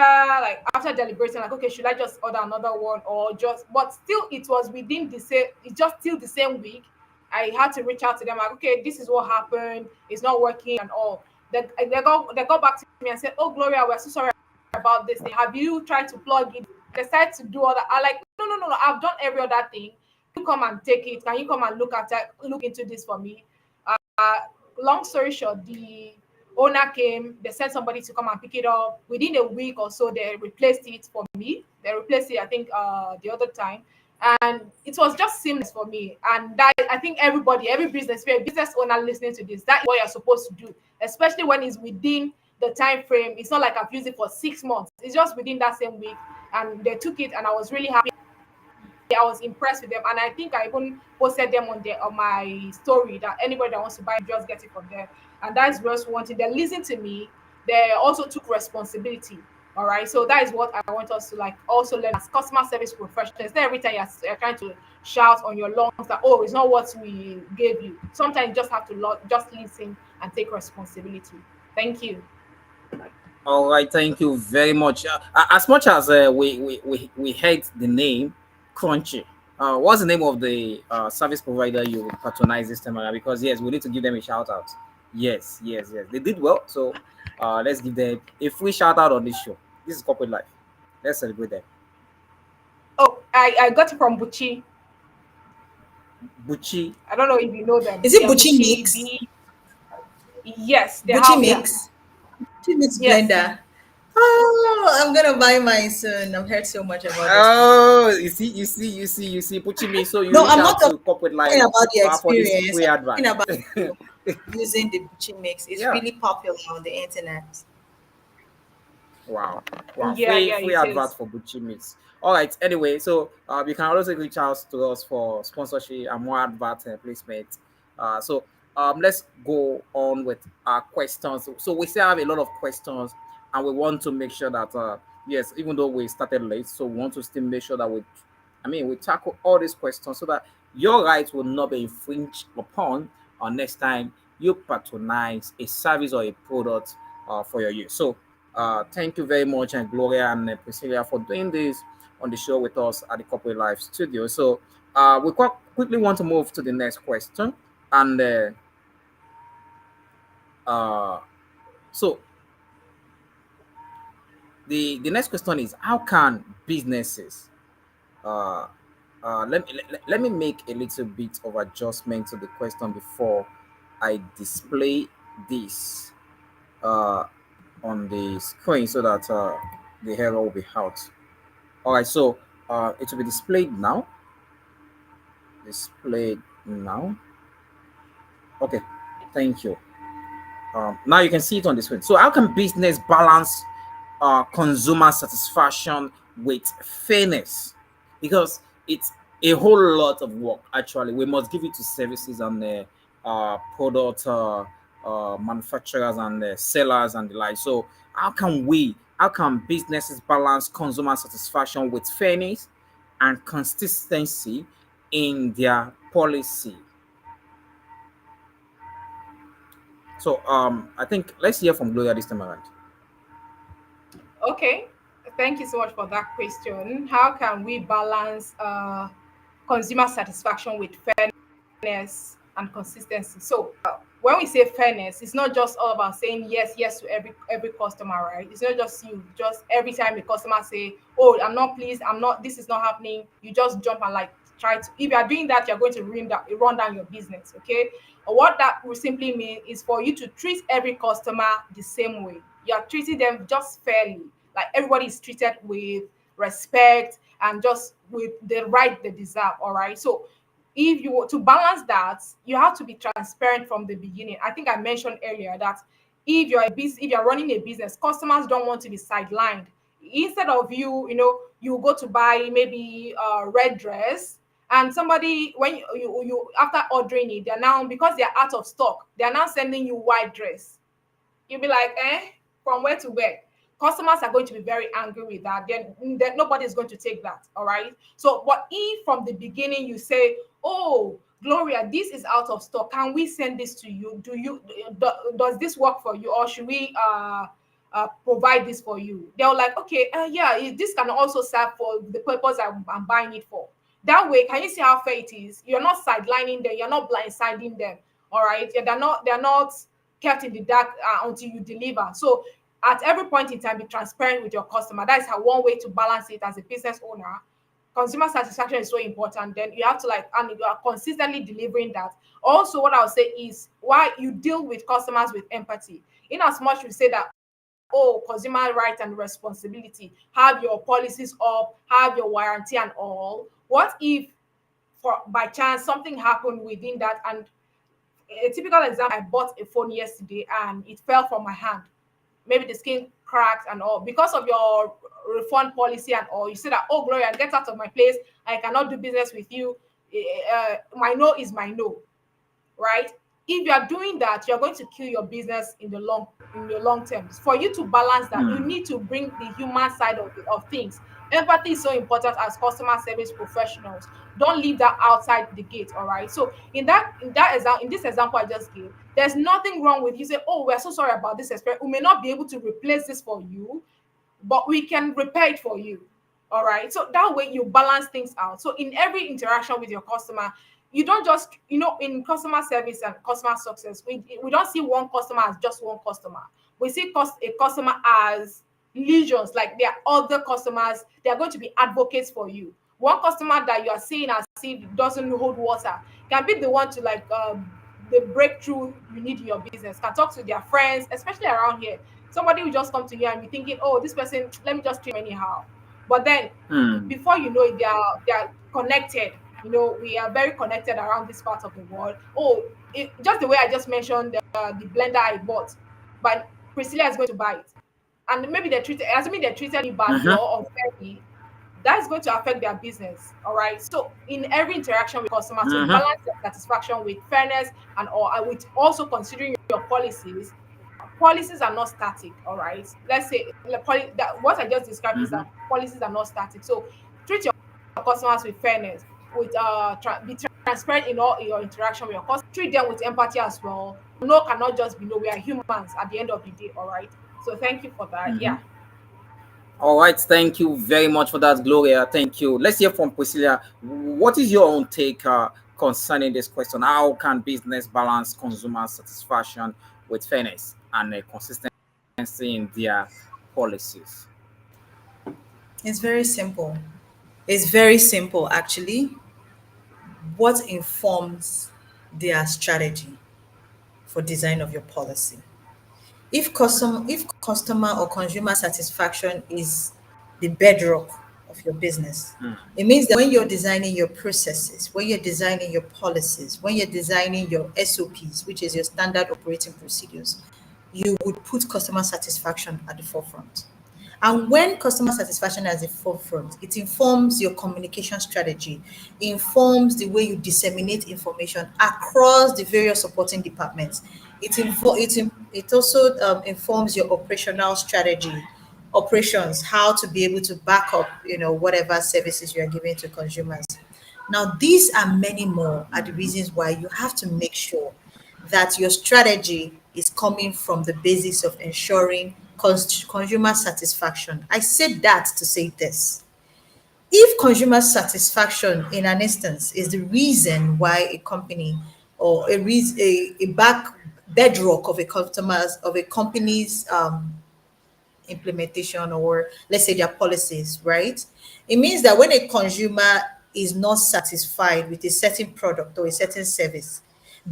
deliberating, like, okay, should I just order another one or just? But still, it was within the same. It's just still the same week. I had to reach out to them like, okay, this is what happened. It's not working and all. They got back to me and said, oh Gloria, we're so sorry about this thing. Have you tried to plug it? They decided to do all that. I like, no, no, no, no. I've done every other thing. You come and take it. Can you come and look into this for me? Uh, Long story short, the owner came, they sent somebody to come and pick it up. Within a week or so, they replaced it for me. They replaced it, I think, the other time. And it was just seamless for me. And that, I think everybody, every business, if you're a business owner listening to this, that is what you're supposed to do, especially when it's within the time frame. It's not like I've used it for 6 months. It's just within that same week. And they took it, and I was really happy. I was impressed with them, and I think I even posted them on my story that anybody that wants to buy, just get it from there. And that's just one thing. They listened to me. They also took responsibility. All right, so that is what I want us to like also learn as customer service professionals. Not every time you're trying to shout on your lungs that, oh, it's not what we gave you. Sometimes you just have to just listen and take responsibility. Thank you. All right, thank you very much. As much as we hate the name Crunchy, what's the name of the service provider you patronize this time around? Because yes, we need to give them a shout out. Yes, yes, yes, they did well. So let's give them a free shout out on this show. This is corporate life. Let's celebrate them. Oh, I got it from Buchi. Bucci. I don't know if you know them. Is it Yeah, Buchi Buchi. Mix? Yes, they Buchi have. Yeah. Mix? Buchi Mix Yes. blender. Oh, I'm gonna buy mine soon. I've heard so much about those people. Oh, you see, Pucci me. So you No, reach I'm out not to corporate talking life about the for this experience. free I'm advert. talking about using the Buchi Mix. It's Yeah. really popular on the internet. Wow. Wow. Yeah, Free yeah, free it advert is. for Gucci Mix. All right. Anyway, so you can also reach out to us for sponsorship and more advert placement. Let's go on with our questions. So we still have a lot of questions, and we want to make sure that yes, even though we started late, so we want to still make sure that we tackle all these questions so that your rights will not be infringed upon next time you patronize a service or a product for your use. So thank you very much, and Gloria and Priscilla, for doing this on the show with us at the Corporate Life Studio. So we quickly want to move to the next question, and uh, so the next question is, how can businesses uh, let me make a little bit of adjustment to the question before I display this uh, on the screen so that the error will be out. All right, so it will be displayed now. Displayed now. Okay, thank you. Now you can see it on the screen. So, how can business balance consumer satisfaction with fairness? Because it's a whole lot of work. Actually, we must give it to services and product manufacturers and sellers and the like. So, how can businesses balance consumer satisfaction with fairness and consistency in their policy? So, I think let's hear from Gloria this time around. Okay, thank you so much for that question. How can we balance consumer satisfaction with fairness and consistency? So, when we say fairness, it's not just all about saying yes to every customer, right? It's not just you. Just every time a customer say, "Oh, I'm not pleased. I'm not. This is not happening." You just jump and like try to. If you are doing that, you're going to run down your business. Okay. What that will simply mean is for you to treat every customer the same way. You're treating them just fairly, like everybody is treated with respect and just with the right they deserve. All right. So if you want to balance that, you have to be transparent from the beginning. I think I mentioned earlier that if you're running a business, customers don't want to be sidelined. Instead of you go to buy maybe a red dress, and somebody when you after ordering it, they're now, because they're out of stock, they're now sending you white dress. You'll be like, from where to where? Customers are going to be very angry with that. Then nobody is going to take that. All right. So, but if from the beginning you say, "Oh, Gloria, this is out of stock. Can we send this to you? Does this work for you, or should we provide this for you?" They're like, "Okay, yeah, this can also serve for the purpose I'm buying it for." That way, can you see how fair it is? You're not sidelining them. You're not blindsiding them. All right. Yeah, they're not kept in the dark until you deliver. So at every point in time, be transparent with your customer. That is how one way to balance it as a business owner. Consumer satisfaction is so important. Then you have to and you are consistently delivering that. Also, what I'll say is why you deal with customers with empathy. In as much we say that, oh, consumer rights and responsibility, have your policies up, have your warranty and all. What if for by chance something happened within that? And a typical example, I bought a phone yesterday and it fell from my hand. Maybe the screen cracked and all. Because of your refund policy and all, you say that, "Oh, Gloria, get out of my place. I cannot do business with you. My no is my no." Right? If you are doing that, you're going to kill your business in the long term. For you to balance that, you Hmm. need to bring the human side of things. Empathy is so important as customer service professionals. Don't leave that outside the gate. All right. So in this example I just gave, there's nothing wrong with you say, "Oh, we're so sorry about this experience. We may not be able to replace this for you, but we can repair it for you." All right. So that way you balance things out. So in every interaction with your customer, you don't just, in customer service and customer success, we don't see one customer as just one customer. We see a customer as legions, like there are other customers, they are going to be advocates for you. One customer that you are seeing as if doesn't hold water can be the one to the breakthrough you need in your business, can talk to their friends, especially around here. Somebody will just come to you and be thinking, "Oh, this person, let me just treat him anyhow." But then Hmm. before you know it, they are connected. We are very connected around this part of the world. Oh, just the way I just mentioned, the blender I bought, but Priscilla is going to buy it, and maybe they treated me badly Mm-hmm. or unfairly. That's going to affect their business. All right. So in every interaction with customers, so Mm-hmm. balance their satisfaction with fairness and with also considering your policies. Policies are not static. All right. Let's say what I just described is Mm-hmm. that policies are not static. So treat your customers with fairness, with be transparent in all your interaction with your customers. Treat them with empathy as well. No cannot just be no. We are humans at the end of the day. All right. So thank you for that. Mhm. Yeah. All right, thank you very much for that, Gloria. Thank you. Let's hear from Priscilla. What is your own take concerning this question? How can business balance consumer satisfaction with fairness and consistency in their policies? It's very simple. It's very simple, actually. What informs their strategy for design of your policy? If customer or consumer satisfaction is the bedrock of your business, it means that when you're designing your processes, when you're designing your policies, when you're designing your SOPs, which is your standard operating procedures, you would put customer satisfaction at the forefront. And when customer satisfaction is at the forefront, it informs your communication strategy, informs the way you disseminate information across the various supporting departments. It also informs your operational strategy, operations, how to be able to back up, whatever services you are giving to consumers. Now, these and many more are the reasons why you have to make sure that your strategy is coming from the basis of ensuring consumer satisfaction. I said that to say this. If consumer satisfaction in an instance is the reason why a company or a back bedrock of a company's implementation, or let's say their policies, right? It means that when a consumer is not satisfied with a certain product or a certain service,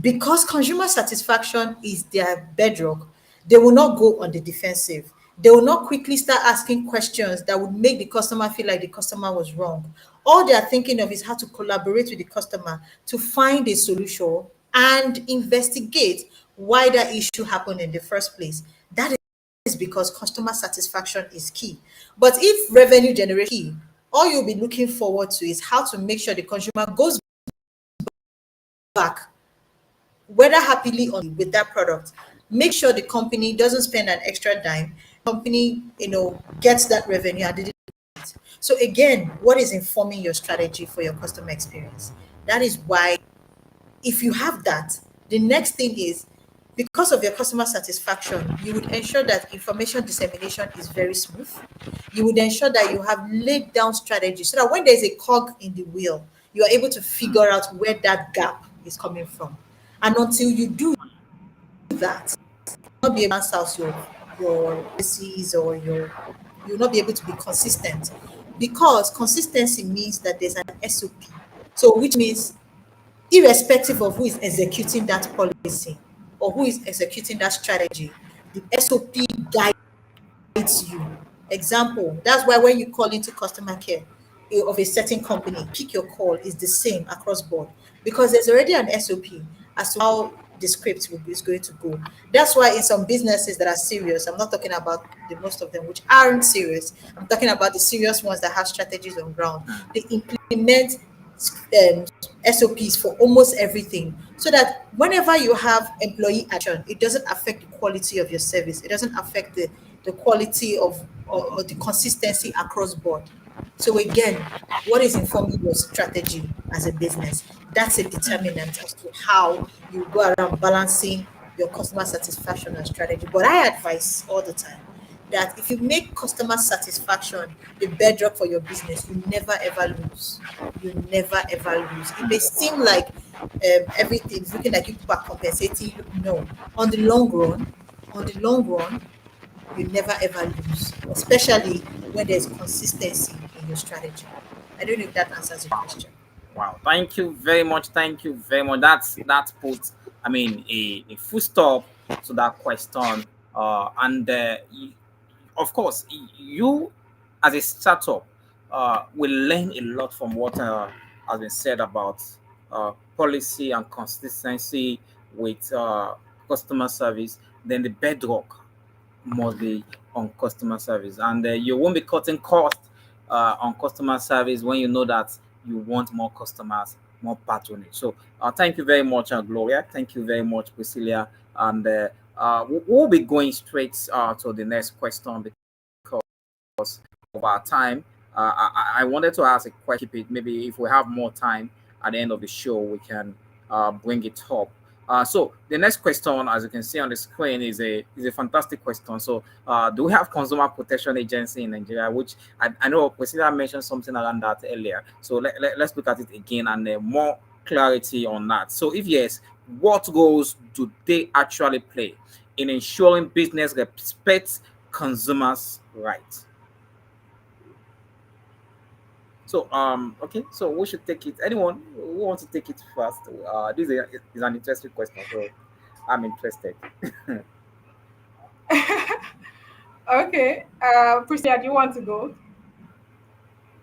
because consumer satisfaction is their bedrock, they will not go on the defensive. They will not quickly start asking questions that would make the customer feel like the customer was wrong. All they are thinking of is how to collaborate with the customer to find a solution and investigate why that issue happened in the first place. That is because customer satisfaction is key. But if revenue generation is key, all you'll be looking forward to is how to make sure the consumer goes back, whether happily or with that product. Make sure the company doesn't spend an extra dime. Company, gets that revenue and didn't. So again, what is informing your strategy for your customer experience? That is why, if you have that, the next thing is, because of your customer satisfaction, you would ensure that information dissemination is very smooth. You would ensure that you have laid down strategy so that when there's a cog in the wheel, you are able to figure out where that gap is coming from. And until you do that, you'll not be able to balance out your policies, or you'll not be able to be consistent, because consistency means that there's an SOP. So which means, irrespective of who is executing that policy or who is executing that strategy, the SOP guides you. Example, that's why when you call into customer care of a certain company, pick your call is the same across board, because there's already an SOP as to how the script is going to go. That's why in some businesses that are serious, I'm not talking about the most of them which aren't serious, I'm talking about the serious ones that have strategies on ground. They implement SOPs for almost everything, so that whenever you have employee action, it doesn't affect the quality of your service. It doesn't affect the quality of, or the consistency across board. So again, what is informing your strategy as a business? That's a determinant as to how you go around balancing your customer satisfaction and strategy. But I advise all the time that if you make customer satisfaction the bedrock for your business, you never ever lose. You never ever lose. It may seem like everything's looking like you people are compensating. No, on the long run, on the long run, you never ever lose, especially when there's consistency in your strategy. I don't know if that answers your question. Wow, thank you very much. Thank you very much. That's put, I mean, a full stop to that question. And of course, you as a startup will learn a lot from what has been said about policy and consistency with customer service. Then the bedrock must be on customer service, and you won't be cutting cost on customer service when you know that you want more customers, more patronage. So thank you very much, Gloria. Thank you very much, Priscilla. And we'll be going straight to the next question because of our time. I wanted to ask a question, keep it maybe if we have more time. at the end of the show we can bring it up. So the next question, as you can see on the screen, is a fantastic question. So, do we have consumer protection agency in Nigeria? Which I know Priscilla mentioned something around that earlier. So let's look at it again and more clarity on that. So, if yes, what roles do they actually play in ensuring business respects consumers' rights? So, okay, so we should take it. Anyone who wants to take it first? This is an interesting question, so I'm interested. Okay. Priscilla, do you want to go?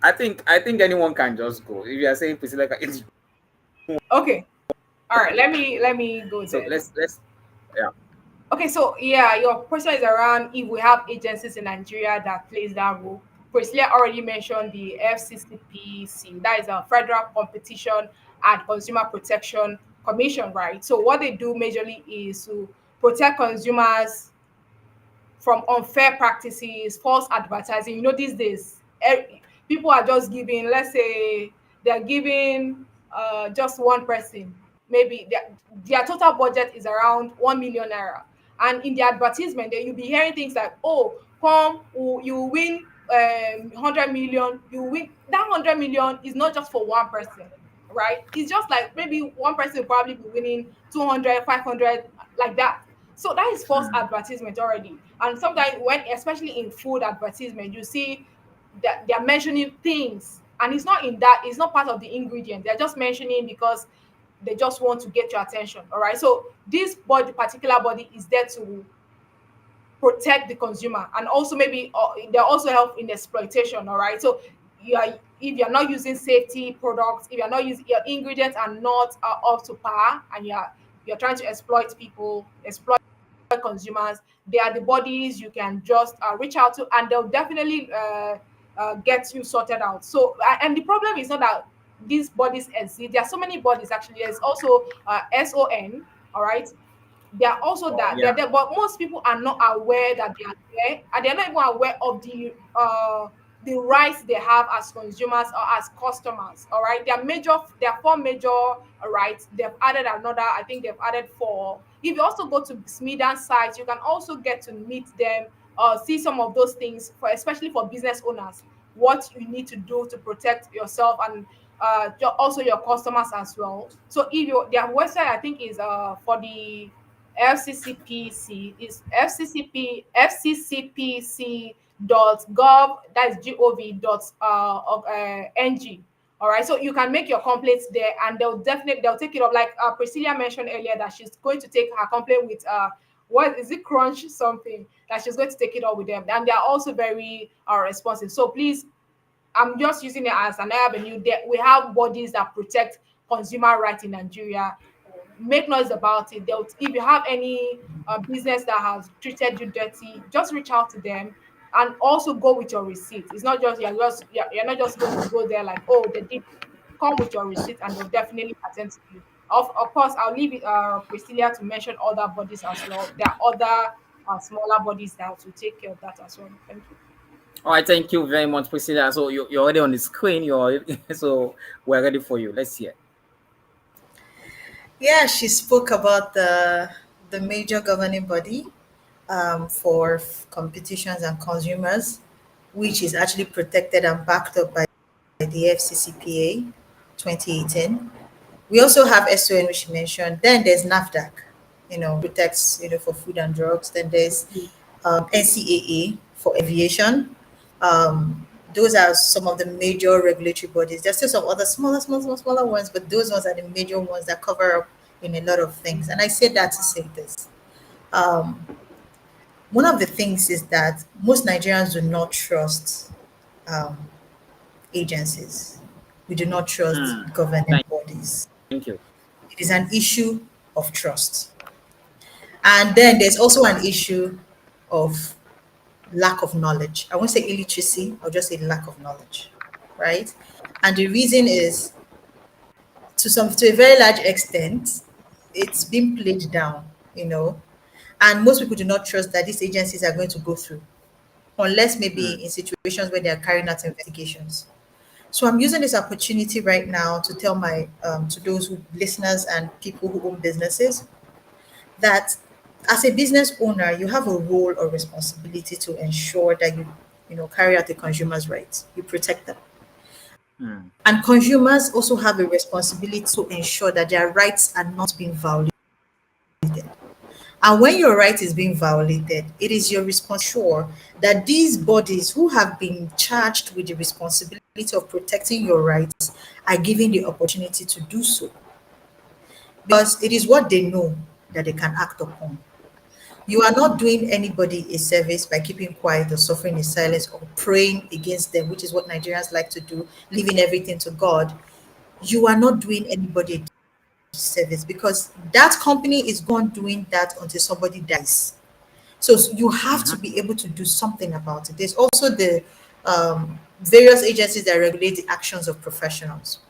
I think anyone can just go. If you are saying Priscilla, it's Okay. All right. Let me go so then. let's yeah. Okay, so yeah, your question is around if we have agencies in Nigeria that plays that role. Priscilla already mentioned the FCCPC, that is a Federal Competition and Consumer Protection Commission, right? So what they do majorly is to protect consumers from unfair practices, false advertising. You know, these days, people are just giving, let's say, they're giving just one person, maybe their total budget is around 1 million naira. And in the advertisement, then you'll be hearing things like, oh, come, you win 100 million. You win that 100 million is not just for one person, right? It's just like maybe one person will probably be winning 200, 500, like that. So that is false Hmm. advertisement already. And sometimes when, especially in food advertisement, you see that they're mentioning things and it's not in that, it's not part of the ingredient. They're just mentioning because they just want to get your attention. All right. So this body, particular body, is there to protect the consumer, and also maybe they also help in exploitation. All right. So you are, if you're not using safety products, if you're not using, your ingredients are not up to par, and you're trying to exploit people, exploit consumers, they are the bodies you can just reach out to, and they'll definitely get you sorted out. So and the problem is not that these bodies exist. There are so many bodies actually. There's also SON. All right. They are also Oh that they're yeah. there, but most people are not aware that they are there, and they're not even aware of the rights they have as consumers or as customers. All right, there are four major rights. They've added another, I think they've added four. If you also go to Smidan sites, you can also get to meet them, see some of those things, for especially for business owners, what you need to do to protect yourself and also your customers as well. So if you, their website, I think, is for the FCCPC, is fccpc.gov, that's gov dot ng. All right, so you can make your complaints there, and they'll take it up. Like Priscilla mentioned earlier, that she's going to take her complaint with what is it, Crunch something, that she's going to take it up with them, and they are also very responsive. So please, I'm just using it as an avenue. That we have bodies that protect consumer rights in Nigeria. Make noise about it. If you have any business that has treated you dirty, just reach out to them, and also go with your receipt. It's not just you're not just going to go there like, oh, they did. Come with your receipt, and they'll definitely attend to you. Of course, I'll leave it Priscilla to mention other bodies as well. There are other smaller bodies that will take care of that as well. Thank you. All right, thank you very much, Priscilla. So you're already on the screen. You're so we're ready for you. Let's hear. Yeah, she spoke about the major governing body for competitions and consumers, which is actually protected and backed up by the FCCPA 2018. We also have SON, which you mentioned. Then there's NAFDAC, protects, for food and drugs. Then there's NCAA for aviation. Those are some of the major regulatory bodies. There's still some other smaller ones, but those ones are the major ones that cover up in a lot of things. And I say that to say this. Um, One of the things is that most Nigerians do not trust um, agencies. We do not trust Hmm. governing Thank, bodies. thank you. It is an issue of trust. And then there's also an issue of lack of knowledge. I won't say illiteracy, I'll just say lack of knowledge, right? And the reason is, to a very large extent, it's been played down, and most people do not trust that these agencies are going to go through, unless Hmm. maybe in situations where they are carrying out investigations. So I'm using this opportunity right now to tell my to those who listeners and people who own businesses that as a business owner, you have a role or responsibility to ensure that you carry out the consumer's rights. You protect them. mm, And consumers also have a responsibility to ensure that their rights are not being violated. And when your right is being violated, it is your responsibility to ensure that these bodies who have been charged with the responsibility of protecting your rights are given the opportunity to do so. Because it is what they know that they can act upon. You are not doing anybody a service by keeping quiet or suffering in silence or praying against them, which is what Nigerians like to do, leaving everything to God. You are not doing anybody a disservice because that company is gone doing that until somebody dies. So you have to mhm, be able to do something about it. There's also the various agencies that regulate the actions of professionals.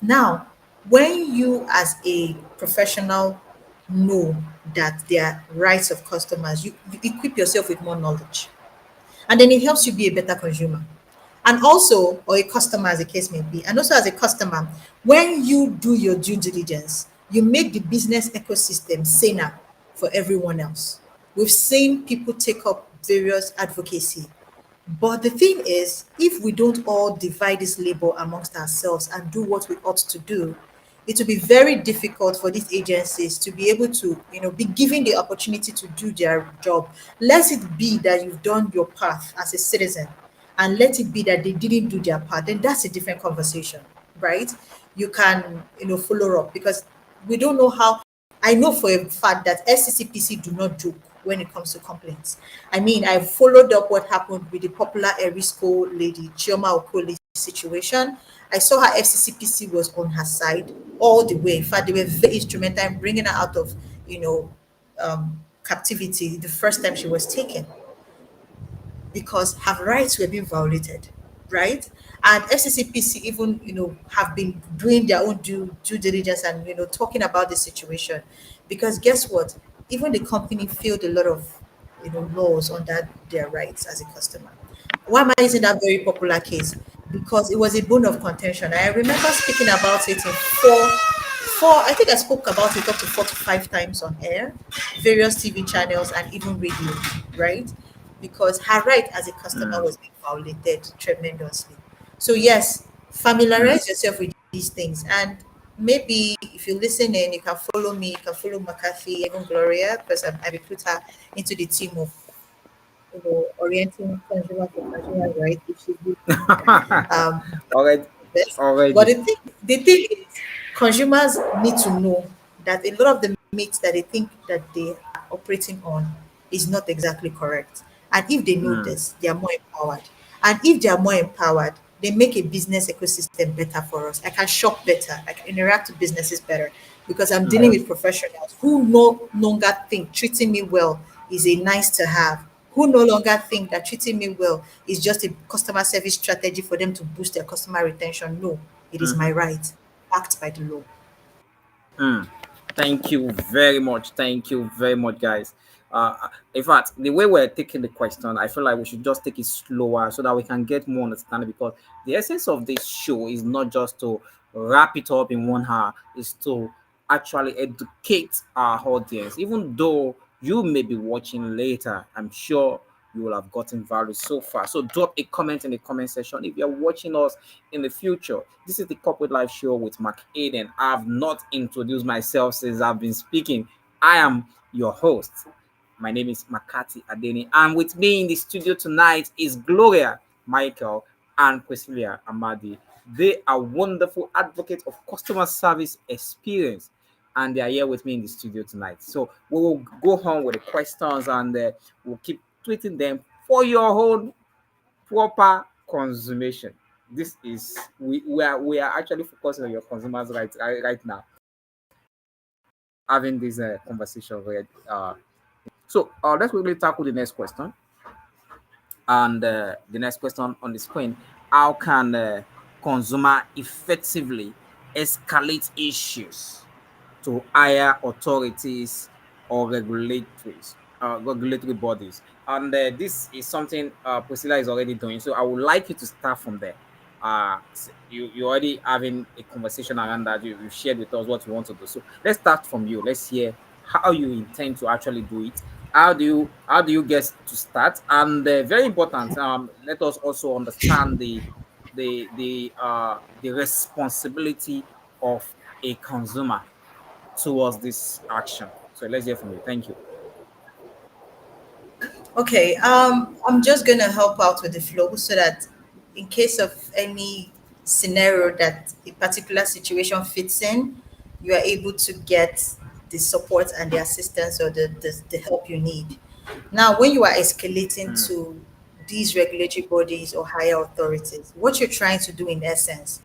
Now, when you as a professional know that there are rights of customers, you equip yourself with more knowledge. And then it helps you be a better consumer. And also, or a customer as the case may be. And also as a customer, when you do your due diligence, you make the business ecosystem saner for everyone else. We've seen people take up various advocacy. But the thing is, if we don't all divide this labor amongst ourselves and do what we ought to do, it will be very difficult for these agencies to be able to, be given the opportunity to do their job. Let it be that you've done your part as a citizen, and let it be that they didn't do their part. Then that's a different conversation, right? You can, follow up because we don't know how. I know for a fact that SCCPC do not joke when it comes to complaints. I mean, I followed up what happened with the popular Erisco lady, Chioma Okoli situation. I saw how FCCPC was on her side all the way. In fact, they were very instrumental in bringing her out of, captivity the first time she was taken because her rights were being violated, right? And FCCPC even, have been doing their own due diligence and, talking about the situation. Because guess what? Even the company failed a lot of, laws on that their rights as a customer. Why am I using that very popular case? Because it was a bone of contention. I remember speaking about it in I think I spoke about it up to 4 to 5 times on air, various TV channels, and even radio, right? Because her right as a customer mm, was being violated tremendously. So, yes, mm. familiarize yourself with these things. And maybe if you listen in, you can follow me, you can follow McCarthy, even Gloria, because I recruit her into the team of orienting consumers for consumer rights if she's listening. Um, already, this. But already. the thing is, consumers need to know that a lot of the myths that they think that they are operating on is not exactly correct. And if they know Mm, this, they are more empowered. And if they are more empowered, they make a business ecosystem better for us. I can shop better. I can interact with businesses better because I'm dealing mhm, with professionals who no longer think treating me well is a nice to have, who no longer think that treating me well is just a customer service strategy for them to boost their customer retention. No, it is my mhm. right, backed by the law. Mm. Thank you very much. Thank you very much, guys. In fact, the way we're taking the question, I feel like we should just take it slower so that we can get more understanding. Because the essence of this show is not just to wrap it up in 1 hour, is to actually educate our audience. Even though you may be watching later, I'm sure you will have gotten value so far. So drop a comment in the comment section if you're watching us in the future. This is the Corporate Life Show with Mark Aiden. I have not introduced myself since I've been speaking. I am your host. My name is Makati Adeni, and with me in the studio tonight is Gloria Michael and Priscilla Amadi. They are wonderful advocates of customer service experience, and they are here with me in the studio tonight. So we will go on with the questions, and we'll keep tweeting them for your own proper consummation. This is we are actually focusing on your consumers right now, having this conversation with so let's quickly tackle the next question. And the next question on the screen: how can consumer effectively escalate issues to higher authorities or regulatory bodies? And this is something Priscilla is already doing. So I would like you to start from there. you already having a conversation around that. You shared with us what you want to do. So let's start from you. Let's hear how you intend to actually do it. How do you get to start? And very important. Let us also understand the responsibility of a consumer towards this action. So let's hear from you. Thank you. Okay, I'm just gonna help out with the flow so that in case of any scenario that a particular situation fits in, you are able to get the support and the assistance or the help you need. Now, when you are escalating Mm, to these regulatory bodies or higher authorities, what you're trying to do in essence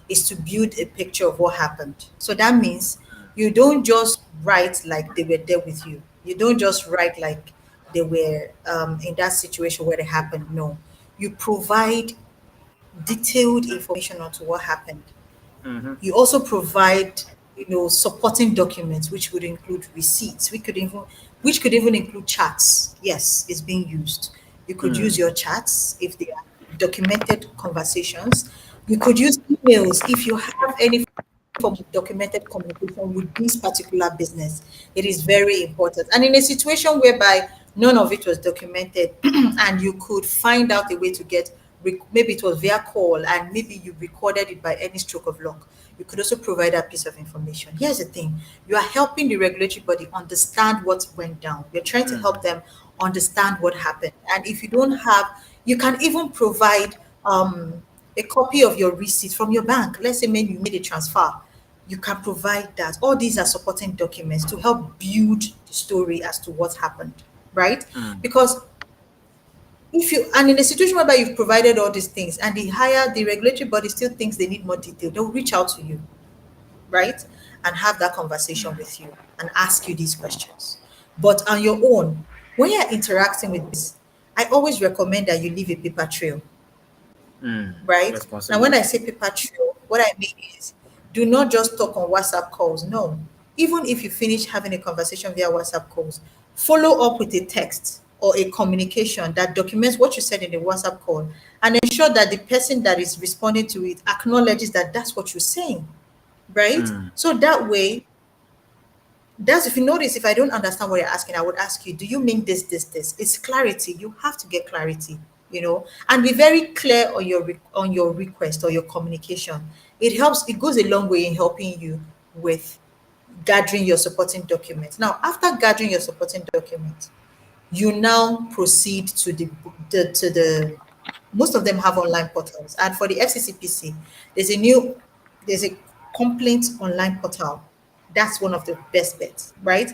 is to build a picture of what happened. So that means you don't just write like they were there with you. You don't just write like they were in that situation where it happened. No, you provide detailed information onto what happened. mm-hmm, You also provide, supporting documents, which would include receipts. Which could even include charts. Yes, it's being used. You could use mm, your charts if they are documented conversations. You could use emails if you have any form of documented communication with this particular business. It is very important. And in a situation whereby none of it was documented and you could find out a way to maybe it was via call and maybe you recorded it by any stroke of luck, you could also provide that piece of information. Here's the thing: you are helping the regulatory body understand what went down. You're trying to mm, help them understand what happened. And if you don't have, you can even provide a copy of your receipt from your bank. Let's say maybe you made a transfer, you can provide that. All these are supporting documents to help build the story as to what happened, right? mm, Because if you and in a situation whereby you've provided all these things and the regulatory body still thinks they need more detail, they'll reach out to you, right? And have that conversation mm, with you and ask you these questions. But on your own, when you're interacting with this, I always recommend that you leave a paper trail, mm. right? Now, when I Responsibility. say paper trail, what I mean is do not just talk on WhatsApp calls. No. Even if you finish having a conversation via WhatsApp calls, follow up with a text or a communication that documents what you said in the WhatsApp call and ensure that the person that is responding to it acknowledges that that's what you're saying, right? Mm, So that way, that's if you notice, if I don't understand what you're asking, I would ask you, do you mean this? It's clarity. You have to get clarity, and be very clear on your request or your communication. It helps, it goes a long way in helping you with gathering your supporting documents. Now, after gathering your supporting documents, you now proceed to the most of them have online portals. And for the FCCPC, there's a complaint online portal. That's one of the best bets, right?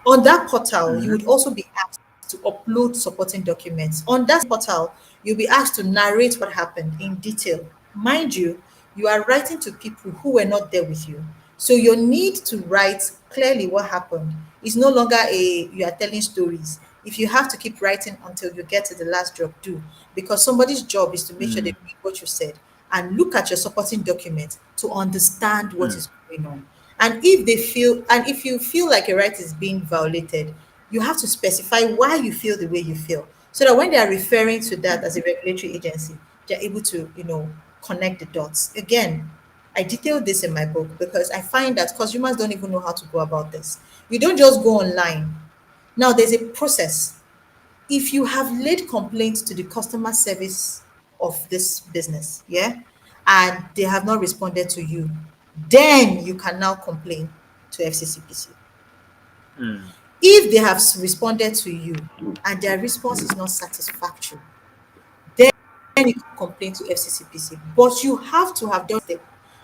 On that portal, you mm-hmm, would also be asked to upload supporting documents. On that portal, you'll be asked to narrate what happened in detail. Mind you, you are writing to people who were not there with you. So your need to write clearly what happened is no longer a you are telling stories. If you have to keep writing until you get to the last drop, do, because somebody's job is to make sure they mm, read what you said and look at your supporting documents to understand what mm, is going on. And if you feel like your right is being violated, you have to specify why you feel the way you feel, so that when they are referring to that as a regulatory agency, they're able to, connect the dots. Again, I detailed this in my book because I find that consumers don't even know how to go about this. You don't just go online. Now, there's a process. If you have laid complaints to the customer service of this business, yeah, and they have not responded to you, then you can now complain to FCCPC. mm, If they have responded to you and their response is not satisfactory, then you can complain to FCCPC. But you have to have done step.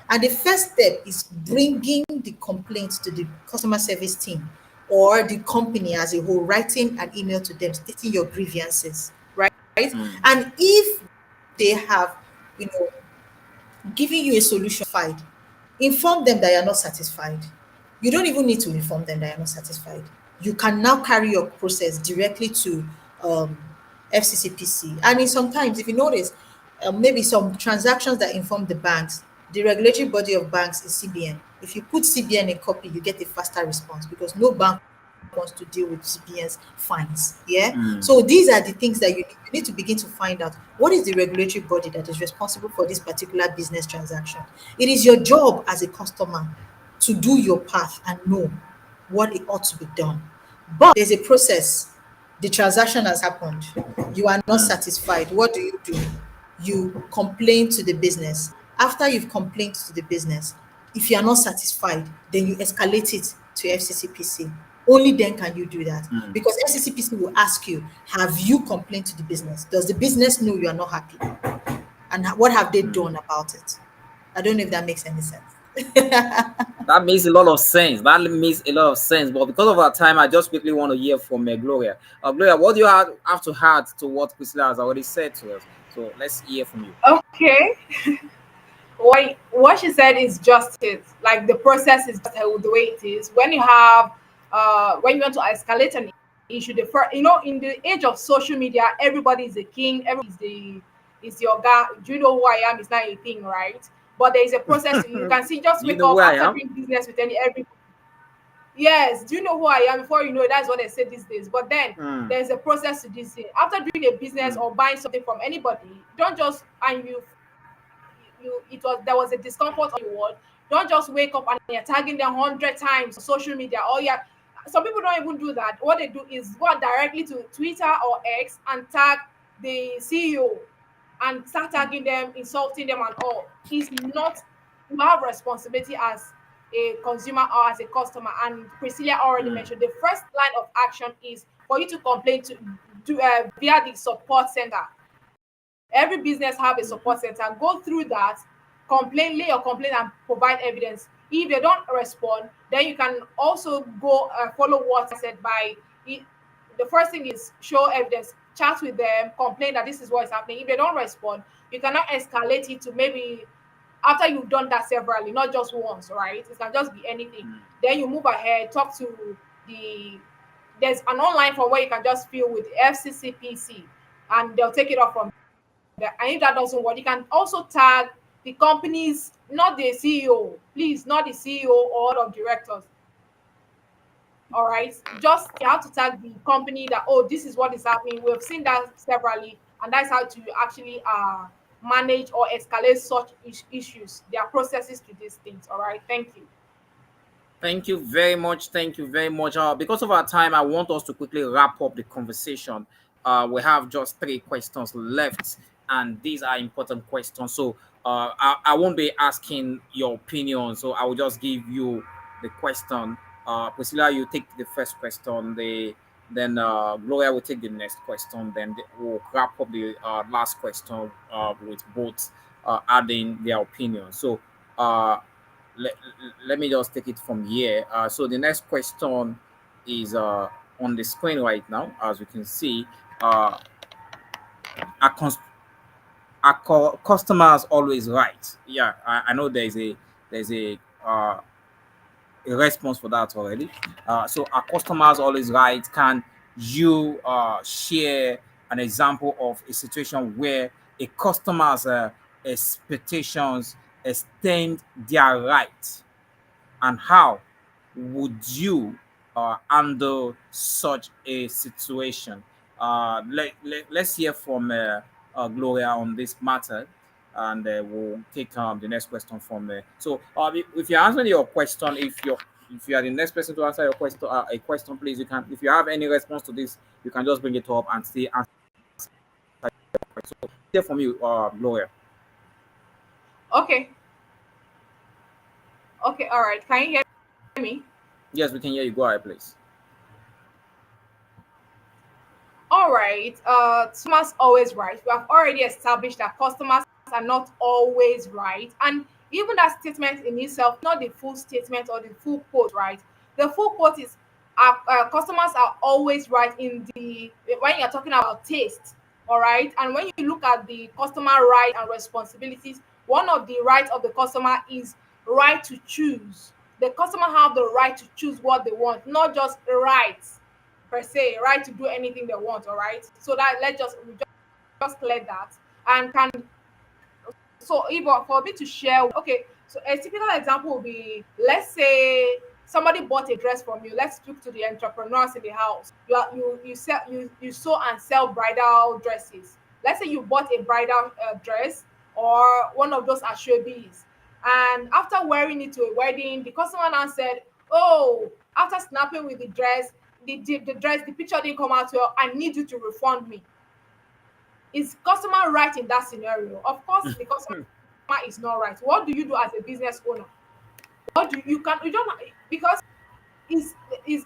And the first step is bringing the complaint to the customer service team or the company as a whole, writing an email to them stating your grievances, right? mm, And if they have, you know, giving you a solution fight, inform them that you're not satisfied. You don't even need to inform them that you're not satisfied. You can now carry your process directly to FCCPC. And in sometimes, if you notice, maybe some transactions that inform the banks, the regulatory body of banks is CBN. If you put CBN in copy, you get a faster response because no bank wants to deal with CBN's fines. Yeah. Mm, So these are the things that you need to begin to find out. What is the regulatory body that is responsible for this particular business transaction? It is your job as a customer to do your path and know what it ought to be done. But there's a process. The transaction has happened. You are not mm, satisfied. What do? You complain to the business. After you've complained to the business, if you are not satisfied, then you escalate it to FCCPC. Only then can you do that. mm, Because FCCPC will ask you, have you complained to the business? Does the business know you are not happy? And what have they mm. done about it? I don't know if that makes any sense. That makes a lot of sense. That makes a lot of sense. But because of our time, I just quickly want to hear from Gloria. Gloria, what do you have to add to what Priscilla has already said to us? So let's hear from you. Okay. What she said is just it. Like the process is just the way it is. When you have when you want to escalate an issue, the first, in the age of social media, everybody is a king, everybody is your guy. Do you know who I am? Is not a thing, right? But there is a process. You can see, just Do you wake know up where I after am? doing business with every. Yes, do you know who I am? Before you know it, that's what they say these days. But then Mm, there's a process to this thing. After doing a business mm, or buying something from anybody, don't just and you it was there was a discomfort on your word. Don't just wake up and you're tagging them 100 times on social media. Or yeah, some people don't even do that. What they do is go directly to Twitter or X and tag the CEO and start mm, tagging them, insulting them, and all. Is not, you have responsibility as a consumer or as a customer. And Priscilla already mm, mentioned the first line of action is for you to complain to do via the support center. Every business have a mhm, support center. Go through that, complain, lay your complaint, and provide evidence. If they don't respond, then you can also go follow what I said by it. The first thing is show evidence, chat with them, complain that this is what is happening. If they don't respond, you cannot escalate it to maybe after you've done that severally, not just once, right? It can just be anything. mm, Then you move ahead, talk to the there's an online form where you can just fill with FCCPC and they'll take it off from there. And if that doesn't work, you can also tag the company's, not the CEO, please, not the CEO or board of directors. All right, just you have to tag the company that, oh, this is what is happening. We've seen that severally, and that's how to actually manage or escalate such issues. There are processes to these things. All right, thank you. Thank you very much. Thank you very much. Because of our time, I want us to quickly wrap up the conversation. We have just three questions left, and these are important questions. So I won't be asking your opinion. So I will just give you the question. Priscilla, you take the first question. Then Gloria will take the next question. Then we'll wrap up the last question with both adding their opinion. So uh, let, let me just take it from here. So the next question is on the screen right now, as you can see. Uh, are, cons- are customers always right? Yeah, I know there's a response for that already. So are customers always right? Can you share an example of a situation where a customer's expectations extend their right, and how would you handle such a situation? Let's hear from Gloria on this matter, and we'll take the next question from there. So, if you're answering your question, if you are the next person to answer your question, a question, please, you can. If you have any response to this, you can just bring it up and still answer the question. So, hear from you, Gloria. Okay, okay, all right. Can you hear me? Yes, we can hear you. Go ahead, please. All right. Customers always right. We have already established that customers are not always right, and even that statement in itself, not the full statement or the full quote, right? The full quote is, customers are always right in the when you're talking about taste. All right, and when you look at the customer right and responsibilities, one of the rights of the customer is right to choose. The customer have the right to choose what they want, not just rights per se, right to do anything they want. All right, so that let's just clear that. And can so if for me to share, okay, so a typical example would be, let's say, somebody bought a dress from you. Let's speak to the entrepreneurs in the house. You sew and sell bridal dresses. Let's say you bought a bridal dress or one of those ashobis, and after wearing it to a wedding, the customer now said, "Oh, after snapping with the dress, the dress, the picture didn't come out well. I need you to refund me." Is customer right in that scenario? Of course, the customer is not right. What do you do as a business owner? What do you can you don't because is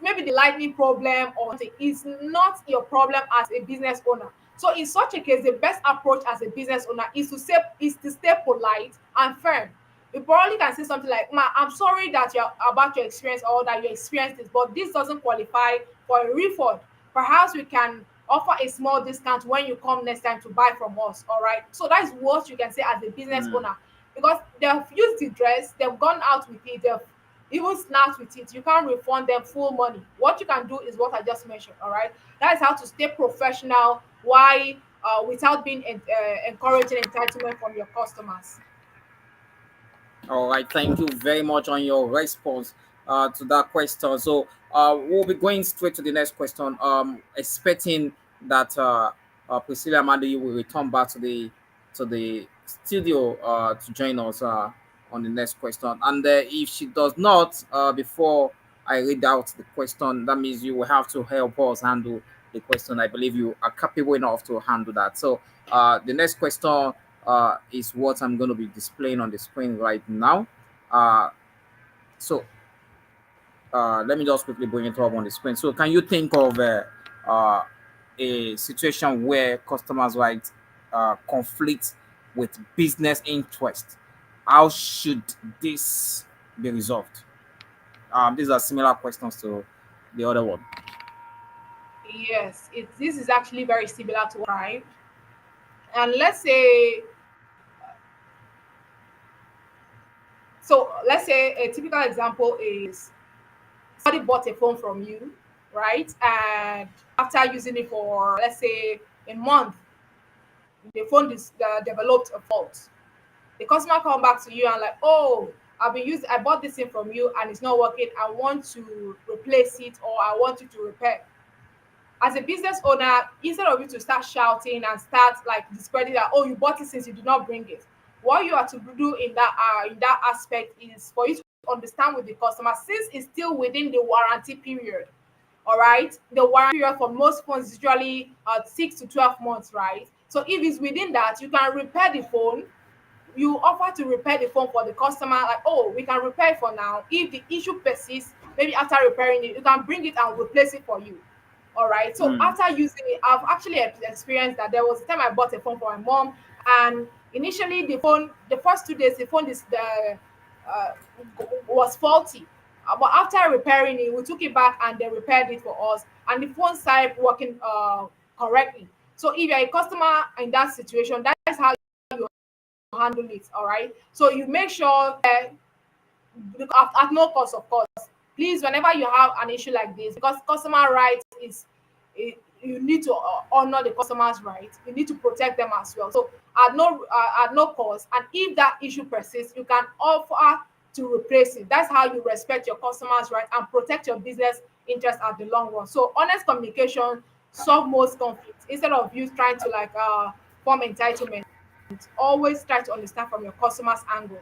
maybe the lightning problem or something. It's not your problem as a business owner. So in such a case, the best approach as a business owner is to stay polite and firm. You probably can say something like, "Ma, I'm sorry that you're about your experience or that you experienced this, but this doesn't qualify for a refund. Perhaps we can offer a small discount when you come next time to buy from us." All right. So that's what you can say as a business Mm. owner. Because they've used the dress, they've gone out with it, they've even snapped with it. You can't refund them full money. What you can do is what I just mentioned. All right. That is how to stay professional. Why? Without being encouraging entitlement from your customers. All right, thank you very much on your response to that question. So we'll be going straight to the next question. Expecting that Priscilla Amadi will return back to the studio to join us on the next question. And if she does not, before I read out the question, that means you will have to help us handle the question. I believe you are capable enough to handle that. So the next question is what I'm going to be displaying on the screen right now. Uh, so let me just quickly bring it up on the screen. So can you think of uh, a situation where customers' rights conflict with business interest? How should this be resolved? These are similar questions to the other one. Yes, this is actually very similar to right. And let's say a typical example is somebody bought a phone from you, right? And after using it for, let's say, a month, the phone is developed a fault. The customer come back to you and like, "Oh, I bought this thing from you and it's not working. I want to replace it or I want you to repair." As a business owner, instead of you to start shouting and start like discrediting that, "Oh, you bought it since you did not bring it," what you have to do in that aspect is for you to understand with the customer, since it's still within the warranty period. All right, the warranty period for most phones is usually 6 to 12 months, right? So if it's within that, you can repair the phone. You offer to repair the phone for the customer, like, "Oh, we can repair it for now. If the issue persists, maybe after repairing it, you can bring it and replace it for you." All right. So Mm. after using it, I've actually experienced that. There was a time I bought a phone for my mom, and initially the first 2 days, the phone uh, was faulty. But after repairing it, we took it back and they repaired it for us, and the phone started working correctly. So if you're a customer in that situation, that's how you handle it. All right. So you make sure that at no cost, of course. Please, whenever you have an issue like this, because customer rights is, you need to honor the customer's rights. You need to protect them as well. So at no cost, and if that issue persists, you can offer to replace it. That's how you respect your customers' right and protect your business interest at the long run. So honest communication solve most conflicts instead of you trying to like form entitlement. Always try to understand from your customers' angle.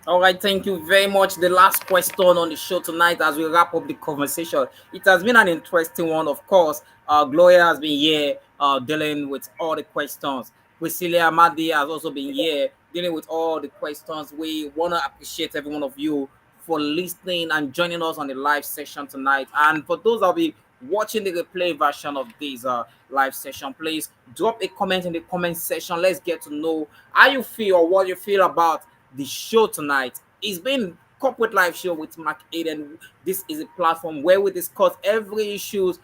All right, thank you very much. The last question on the show tonight as we wrap up the conversation. It has been an interesting one, of course. Gloria has been here dealing with all the questions. Priscilla Madi has also been here dealing with all the questions. We want to appreciate every one of you for listening and joining us on the live session tonight. And for those that will be watching the replay version of this live session, please drop a comment in the comment section. Let's get to know how you feel or what you feel about the show tonight. It's been Corporate Live Show with Mark Aiden. This is a platform where we discuss every issues,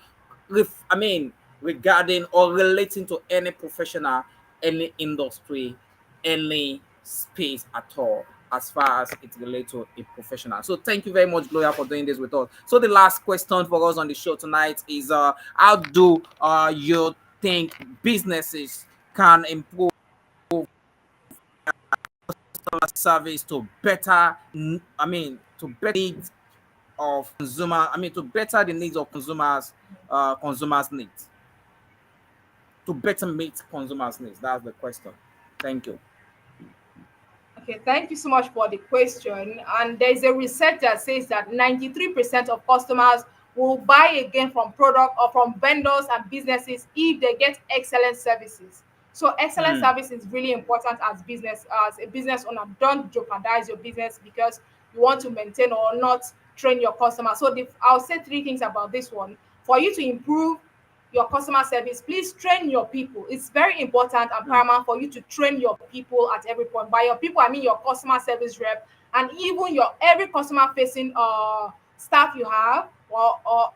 regarding or relating to any professional, any industry, any space at all, as far as it relates to a professional. So thank you very much, Gloria, for doing this with us. So the last question for us on the show tonight is how do you think businesses can improve customer service to better, to better meet of consumer, I mean, to better the needs of consumers needs, to better meet consumers needs? That's the question. Thank you. Okay, thank you so much for the question. And there's a research that says that 93% of customers will buy again from product or from vendors and businesses if they get excellent services. So excellent Hmm. service is really important as a business owner. Don't jeopardize your business because you want to maintain or not train your customers. So I'll say three things about this one. For you to improve your customer service, please train your people. It's very important and Hmm. paramount for you to train your people at every point. By your people, I mean your customer service rep and even your every customer facing staff you have or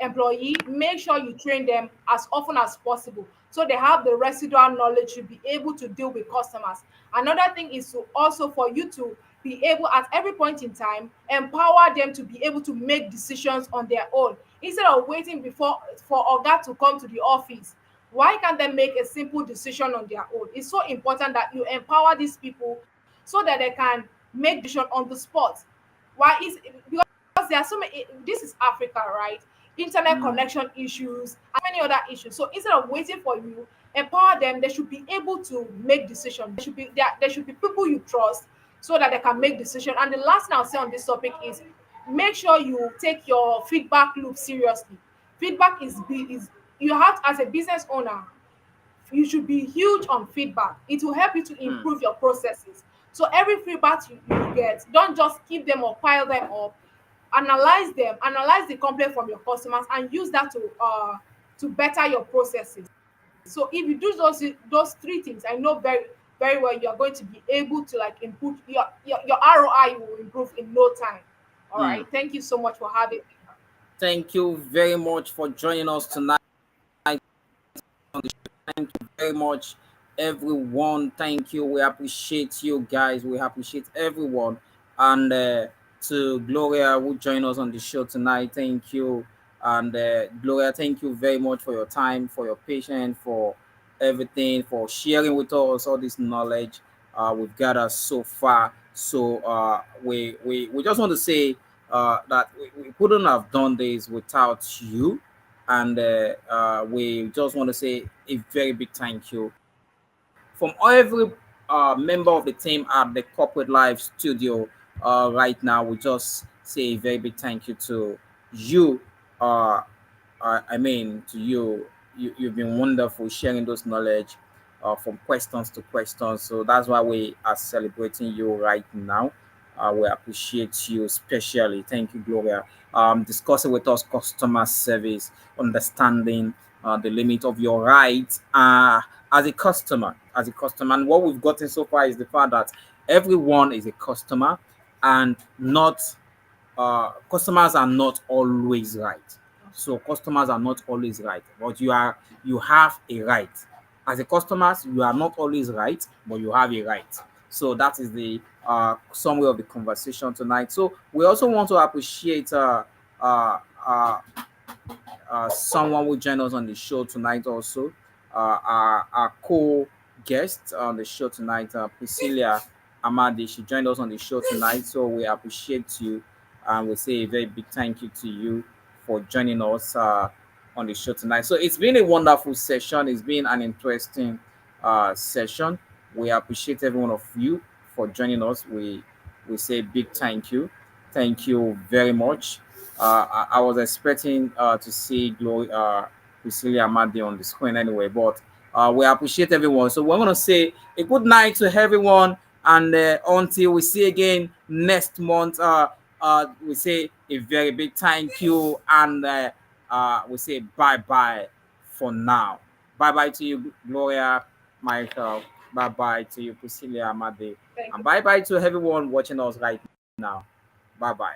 employee. Make sure you train them as often as possible so they have the residual knowledge to be able to deal with customers. Another thing is to also for you to be able at every point in time empower them to be able to make decisions on their own instead of waiting before for oga to come to the office. Why can't they make a simple decision on their own? It's so important that you empower these people so that they can make decision on the spot. Why is because there are so many, this is Africa, right? Internet Hmm. connection issues and many other issues. So instead of waiting for you, empower them. They should be able to make decisions. There should be people you trust so that they can make decisions. And the last thing I'll say on this topic is make sure you take your feedback loop seriously. Feedback is you have to, as a business owner, you should be huge on feedback. It will help you to Hmm. improve your processes. So every feedback you get, don't just keep them or pile them up. Analyze them, analyze the complaint from your customers, and use that to better your processes. So if you do those three things, I know very well you are going to be able to like improve your ROI will improve in no time. All Hmm. right. Thank you so much for having me. Thank you very much for joining us tonight on the show. Thank you very much, everyone. Thank you. We appreciate you guys. We appreciate everyone. And to Gloria who joined us on the show tonight, thank you. And Gloria, thank you very much for your time, for your patience, for everything, for sharing with us all this knowledge we've gathered so far. So we just want to say that we couldn't have done this without you, and we just want to say a very big thank you from every member of the team at the Corporate Life Studio. Right now, we just say a very big thank you to you. Uh, I mean, to you, you've been wonderful sharing those knowledge from questions to questions. So that's why we are celebrating you right now. We appreciate you especially. Thank you, Gloria. Discussing with us customer service, understanding the limit of your rights as a customer. As a customer, and what we've gotten so far is the fact that everyone is a customer, and not customers are not always right. So customers are not always right, but you have a right. As a customers, you are not always right, but you have a right. So that is the summary of the conversation tonight. So we also want to appreciate uh, uh, someone will join us on the show tonight also. Our co-guest on the show tonight, Priscilla Amadi. She joined us on the show tonight. So we appreciate you, and we say a very big thank you to you for joining us on the show tonight. So it's been a wonderful session. It's been an interesting session. We appreciate every one of you for joining us. We say big thank you. Thank you very much. I was expecting to see Priscilla Amadi on the screen anyway, but we appreciate everyone. So we're going to say a good night to everyone, and until we see again next month, we say a very big thank you, and we say bye bye for now. Bye bye to you, Gloria, Michael. Bye bye to you, Priscilla Amadi, Thank and you. bye bye to everyone watching us right now. Bye bye.